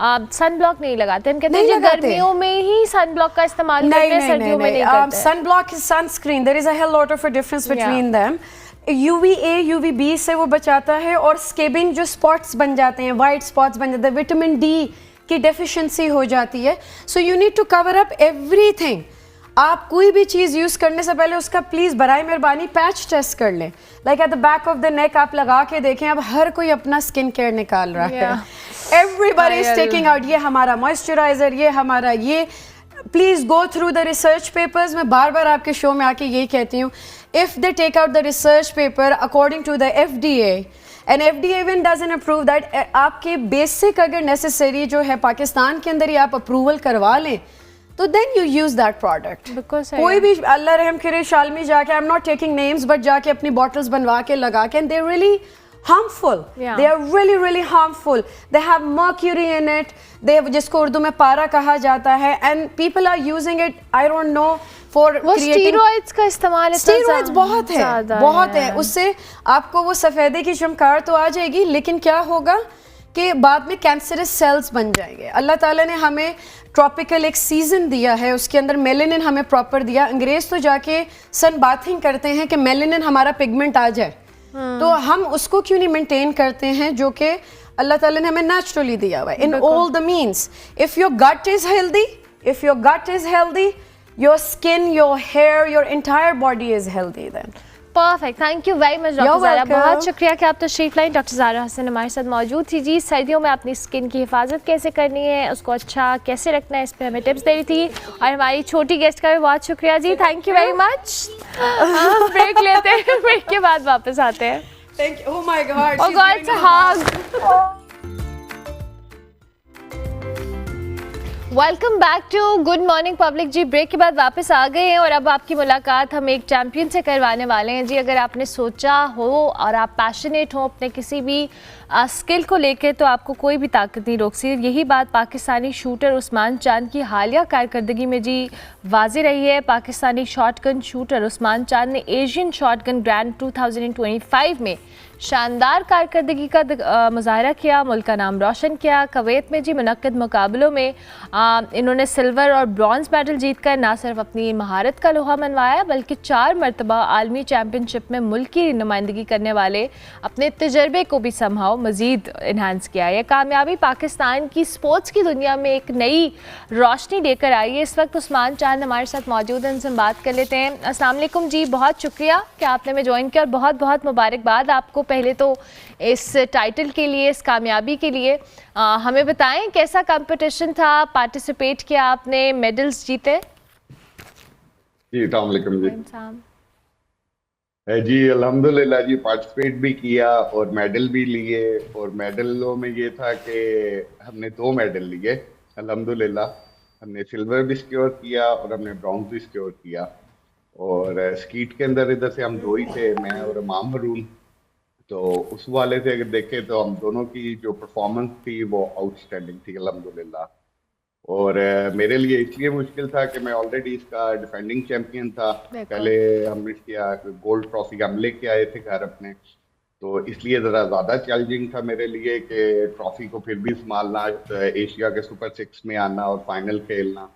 सन ब्लॉक नहीं लगाते। हम कहते हैं गर्मियों में ही सन ब्लॉक का इस्तेमाल करते हैं, सर्दियों में नहीं करते। Sunblock is sunscreen, there is a hell lot of a difference between them. UVA UVB से वो बचाता है, और स्केबिंग जो स्पॉट्स बन जाते हैं, वाइट स्पॉट्स बन जाते हैं, विटामिन D की डेफिशिएंसी हो जाती है। So you need to cover up everything. आप कोई भी चीज़ यूज़ करने से पहले उसका प्लीज़ बराए मेहरबानी पैच टेस्ट कर लें, like at the back of the neck आप लगा के देखें। अब हर कोई अपना स्किन केयर निकाल रहा है, एवरीबॉडी इज टेकिंग आउट, ये हमारा मॉइस्चराइजर, ये हमारा ये। Please go through the research papers. मैं बार बार आपके शो में आके यही कहती हूँ, if they take out the research paper according to the FDA and FDA even doesn't approve that, आपके बेसिक अगर नेसेसरी जो है पाकिस्तान के अंदर ही आप अप्रूवल करवा लें, तो then you use that product. कोई भी अल्लाह रहम करे शालमी जाके, I am not taking names, but जाके अपनी बॉटल्स बनवा के लगा के, and they really harmful. They are really harmful. They have mercury in it. They, जिसको उर्दू में पारा कहा जाता है, and people are using it, I don't know, for creating. Steroids का इस्तेमाल, स्टीरॉइड्स बहुत है, उससे आपको वो सफ़ेदे की चमकार तो आ जाएगी, लेकिन क्या होगा कि बाद में कैंसरस सेल्स बन जाएंगे। अल्लाह ताला ने हमें ट्रॉपिकल एक सीजन दिया है, उसके अंदर मेलेनिन हमें प्रॉपर दिया। अंग्रेज तो जाके सन बाथिंग करते हैं कि मेलेनिन हमारा पिगमेंट आ जाए, तो हम उसको क्यों नहीं मेंटेन करते हैं जो कि अल्लाह ताला ने हमें नेचुरली दिया हुआ है। In all the means, if your gut is healthy, your skin, your hair, your entire body is healthy. Then perfect, thank you very much You're doctor Zara, welcome. बहुत शुक्रिया कि आप तशरीफ लाइन। डॉक्टर ज़ारा हसन हमारे साथ मौजूद थी जी। सर्दियों में अपनी स्किन की हिफाजत कैसे करनी है, उसको अच्छा कैसे रखना है, इस पर हमें टिप्स दे रही थी। और हमारी छोटी गेस्ट का भी बहुत शुक्रिया जी, थैंक यू वेरी मच। हम ब्रेक लेते हैं, ब्रेक के बाद वापस आते हैं। Thank you. Oh my God. Oh God, it's a hug. Welcome back to good morning public जी। ब्रेक के बाद वापस आ गए हैं और अब आपकी मुलाकात हम एक चैम्पियन से करवाने वाले हैं जी। अगर आपने सोचा हो और आप पैशनेट हो अपने किसी भी स्किल को लेकर, तो आपको कोई भी ताकत नहीं रोक सकती। यही बात पाकिस्तानी शूटर उस्मान चांद की हालिया कारकर्दगी में जी वाज़े रही है। पाकिस्तानी शॉटगन शूटर उस्मान चांद ने एशियन शॉटगन ग्रैंड 2025 में शानदार कारकर्दगी का मुजाहरा किया, मुल्क का नाम रोशन किया। कुवैत में जी मुनक्किद मुकाबलों में इन्होंने सिल्वर और ब्रॉन्ज़ मेडल जीतकर ना सिर्फ अपनी महारत का लोहा मनवाया, बल्कि 4 मरतबा आलमी चैम्पियनशिप में मुल्क की नुमाइंदगी करने वाले अपने तजर्बे को भी समहाउ मज़ीद इन्हांस किया। यह कामयाबी पाकिस्तान की स्पोर्ट्स की दुनिया में एक नई रोशनी लेकर आई है। इस वक्त उस्मान चांद हमारे साथ मौजूद हैं, उनसे बात कर लेते हैं। अस्सलाम वालेकुम जी, बहुत शुक्रिया कि आपने हमें ज्वाइन किया और बहुत बहुत मुबारकबाद आपको पहले तो इस टाइटल के लिए, इस कामयाबी के लिए। हमें बताएं कैसा कंपटीशन था, पार्टिसिपेट किया आपने, मेडल्स जीते? जी अस्सलाम वालेकुम जी अल्हम्दुलिल्लाह जी, पार्टिसिपेट भी किया और मेडल भी लिए। और मेडलों में ये था कि हमने 2 मेडल लिए अल्हम्दुलिल्लाह। हमने सिल्वर भी सिक्योर किया और हमने ब्रॉन्ज भी सिक्योर किया। और स्कीट के अंदर इधर से हम 2 ही थे, मैं और इमाम हरून। तो उस वाले से अगर देखें तो हम दोनों की जो परफॉर्मेंस थी वो आउटस्टैंडिंग थी अल्हम्दुलिल्लाह। और मेरे लिए इसलिए मुश्किल था कि मैं ऑलरेडी इसका डिफेंडिंग चैंपियन था। पहले हम इसकी गोल्ड ट्रॉफी हम लेके आए थे घर अपने, तो इसलिए ज़रा ज़्यादा चैलेंजिंग था मेरे लिए कि ट्रॉफी को फिर भी संभालना, एशिया के सुपर 6 में आना और फाइनल खेलना।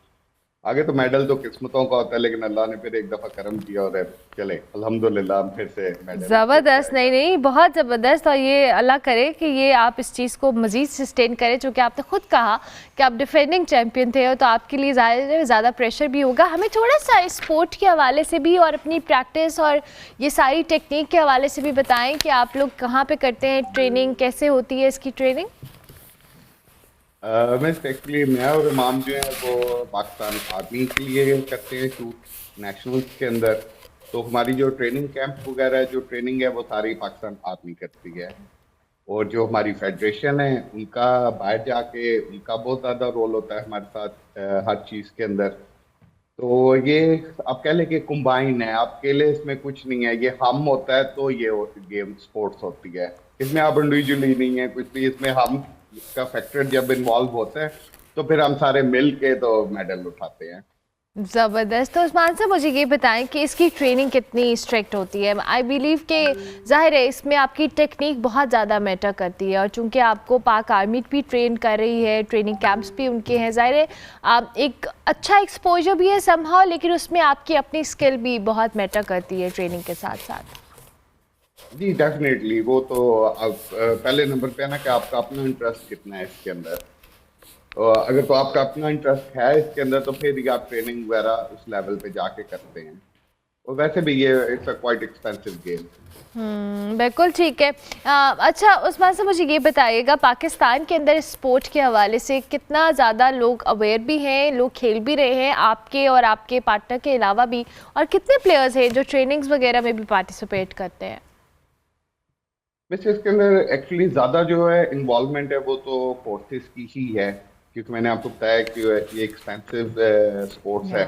आगे तो मेडल तो किस्मतों का होता है, लेकिन अल्लाह ने फिर एक दफ़ा करम किया और चले अल्हम्दुलिल्लाह हम फिर से मेडल। ज़बरदस्त, नहीं बहुत ज़बरदस्त। और ये अल्लाह करे कि ये आप इस चीज़ को मज़ीद सस्टेन करें, चूँकि आपने खुद कहा कि आप डिफेंडिंग चैम्पियन थे, तो आपके लिए ज़्यादा प्रेशर भी होगा। हमें थोड़ा सा स्पोर्ट के हवाले से भी और अपनी प्रैक्टिस और ये सारी टेक्निक के हवाले से भी बताएं कि आप लोग कहाँ पे करते हैं ट्रेनिंग, कैसे होती है इसकी ट्रेनिंग? मैं एक्चुअली मैं और इमाम जो है वो पाकिस्तान आर्मी के लिए करते हैं शूट नेशनल्स के अंदर। तो हमारी जो ट्रेनिंग कैंप वगैरह जो ट्रेनिंग है वो सारी पाकिस्तान आर्मी करती है। और जो हमारी फेडरेशन है उनका बाहर जाके उनका बहुत ज़्यादा रोल होता है हमारे साथ हर चीज़ के अंदर। तो ये आप कह लें कि कंबाइन है, आप अकेले इसमें कुछ नहीं है। ये हम होता है तो ये गेम स्पोर्ट्स होती है, इसमें आप इंडिविजुअली नहीं है कुछ भी, इसमें हम का फैक्टर जब इन्वॉल्व होता है तो फिर हम सारे मिल के तो मेडल उठाते हैं। ज़बरदस्त। तो उस्मान साहब मुझे ये बताएं कि इसकी ट्रेनिंग कितनी स्ट्रिक्ट होती है? आई बिलीव कि ज़ाहिर है इसमें आपकी टेक्निक बहुत ज़्यादा मैटर करती है, और चूंकि आपको पाक आर्मी भी ट्रेन कर रही है, ट्रेनिंग कैंप्स भी उनके हैं, ज़ाहिर है आप एक अच्छा एक्सपोजर भी है समहाउ, लेकिन उसमें आपकी अपनी स्किल भी बहुत मैटर करती है ट्रेनिंग के साथ साथ। जी डेफिनेटली, वो तो पहले नंबर पे है ना कि आपका अपना इंटरेस्ट कितना है इसके अंदर। अगर तो आपका अपना इंटरेस्ट है इसके अंदर तो फिर ही आप ट्रेनिंग वगैरह उस लेवल पे जाके करते हैं। और वैसे भी ये it's a quite expensive game. बिल्कुल ठीक है। अच्छा उस्मान साहब मुझे ये बताइएगा, पाकिस्तान के अंदर स्पोर्ट के हवाले से कितना ज़्यादा लोग अवेयर भी हैं, लोग खेल भी रहे हैं आपके और आपके पार्टनर के अलावा भी, और कितने प्लेयर्स हैं जो ट्रेनिंग्स वगैरह में भी पार्टिसिपेट करते हैं? वैसे इसके अंदर एक्चुअली ज़्यादा जो है इन्वॉल्वमेंट है वो तो फोर्सेस की ही है, क्योंकि मैंने आपको बताया कि ये एक्सपेंसिव स्पोर्ट्स है।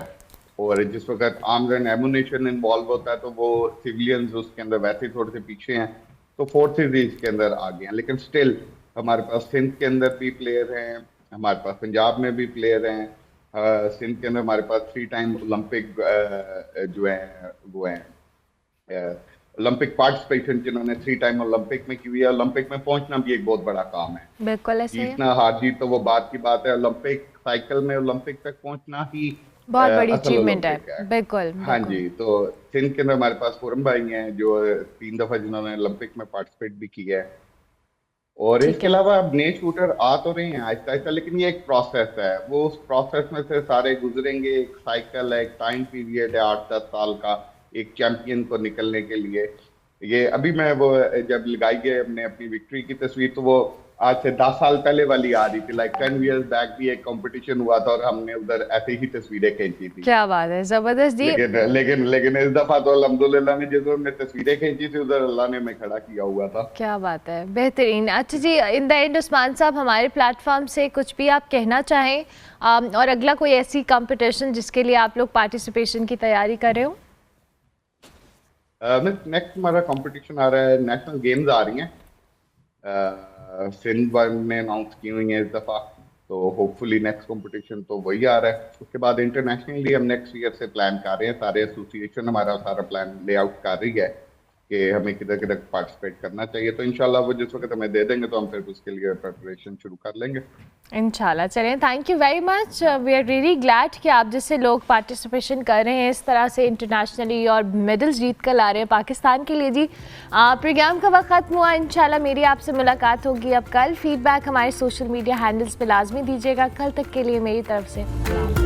और जिस वक्त आर्म्स एंड एमुनेशन इन्वॉल्व होता है तो वो सिविलियंस उसके अंदर वैसे थोड़े से पीछे हैं, तो फोर्सेस ही इसके अंदर आगे हैं। लेकिन स्टिल हमारे पास सिंध के अंदर भी प्लेयर हैं, हमारे पास पंजाब में भी प्लेयर हैं। सिंध के अंदर हमारे पास 3 टाइम ओलंपिक जो है वो हैं ओलंपिक पार्टिसिपेशन, जिन्होंने 3 टाइम ओलंपिक में की हुई है। ओलंपिक में पहुंचना भी एक बहुत बड़ा काम है। बिल्कुल ऐसे है। जीतना हार जीत तो वो बात की बात है, ओलंपिक साइकिल में ओलंपिक तक पहुंचना ही बहुत बड़ी अचीवमेंट है। बिल्कुल हाँ जी। तो सिंध के अंदर हमारे पास खुरम भाई हैं जो 3 दफा जिन्होंने ओलंपिक में पार्टिसिपेट भी किया है। और इसके अलावा अब नए शूटर आ तो रहे हैं आहिस्ता आहिस्ता, लेकिन ये एक प्रोसेस है, वो उस प्रोसेस में से सारे गुजरेंगे। एक साइकिल है, एक टाइम पीरियड है 8-10 साल का, एक चैंपियन को निकलने के लिए। ये अभी मैं वो जब लगाई है हमने अपनी विक्ट्री की तस्वीर, तो वो आज से 10 साल पहले वाली आ रही थी। लाइक 10 years बैक भी एक कंपटीशन हुआ था और हमने उधर ऐसे ही तस्वीरें खींची थी। क्या बात है, जबरदस्त जी। लेकिन इस दफा तो अल्हम्दुलिल्लाह ने जिस हमने तस्वीरें खींची थी उधर अल्लाह ने हमें खड़ा किया हुआ था। क्या बात है, बेहतरीन। अच्छा जी, इन द एंड उस्मान साहब, हमारे प्लेटफॉर्म से कुछ भी आप कहना चाहें, और अगला कोई ऐसी कंपटीशन जिसके लिए आप लोग पार्टिसिपेशन की तैयारी कर रहे हो? नेक्स्ट हमारा कंपटीशन आ रहा है, नेशनल गेम्स आ रही हैं, सिंध ने अनाउंस की हुई है इस दफा, तो होपफुली नेक्स्ट कंपटीशन तो वही आ रहा है। उसके बाद इंटरनेशनली हम नेक्स्ट ईयर से प्लान कर रहे हैं, सारे एसोसिएशन हमारा सारा प्लान लेआउट कर रही है कि हमें किधर किधर पार्टिसिपेट करना चाहिए, तो इंशाल्लाह वो जिस वक्त हमें दे देंगे तो हम फिर उसके लिए प्रिपरेशन शुरू कर लेंगे इंशाल्लाह। चलें, thank you very much. We are really glad कि आप जैसे लोग पार्टिसिपेशन कर रहे हैं इस तरह से इंटरनेशनली और मेडल्स जीत कर ला रहे हैं पाकिस्तान के लिए। जी, प्रोग्राम का वक्त ख़त्म हुआ। इंशाल्लाह मेरी आपसे मुलाकात होगी अब कल। फीडबैक हमारे सोशल मीडिया हैंडल्स पे लाजमी दीजिएगा। कल तक के लिए मेरी तरफ से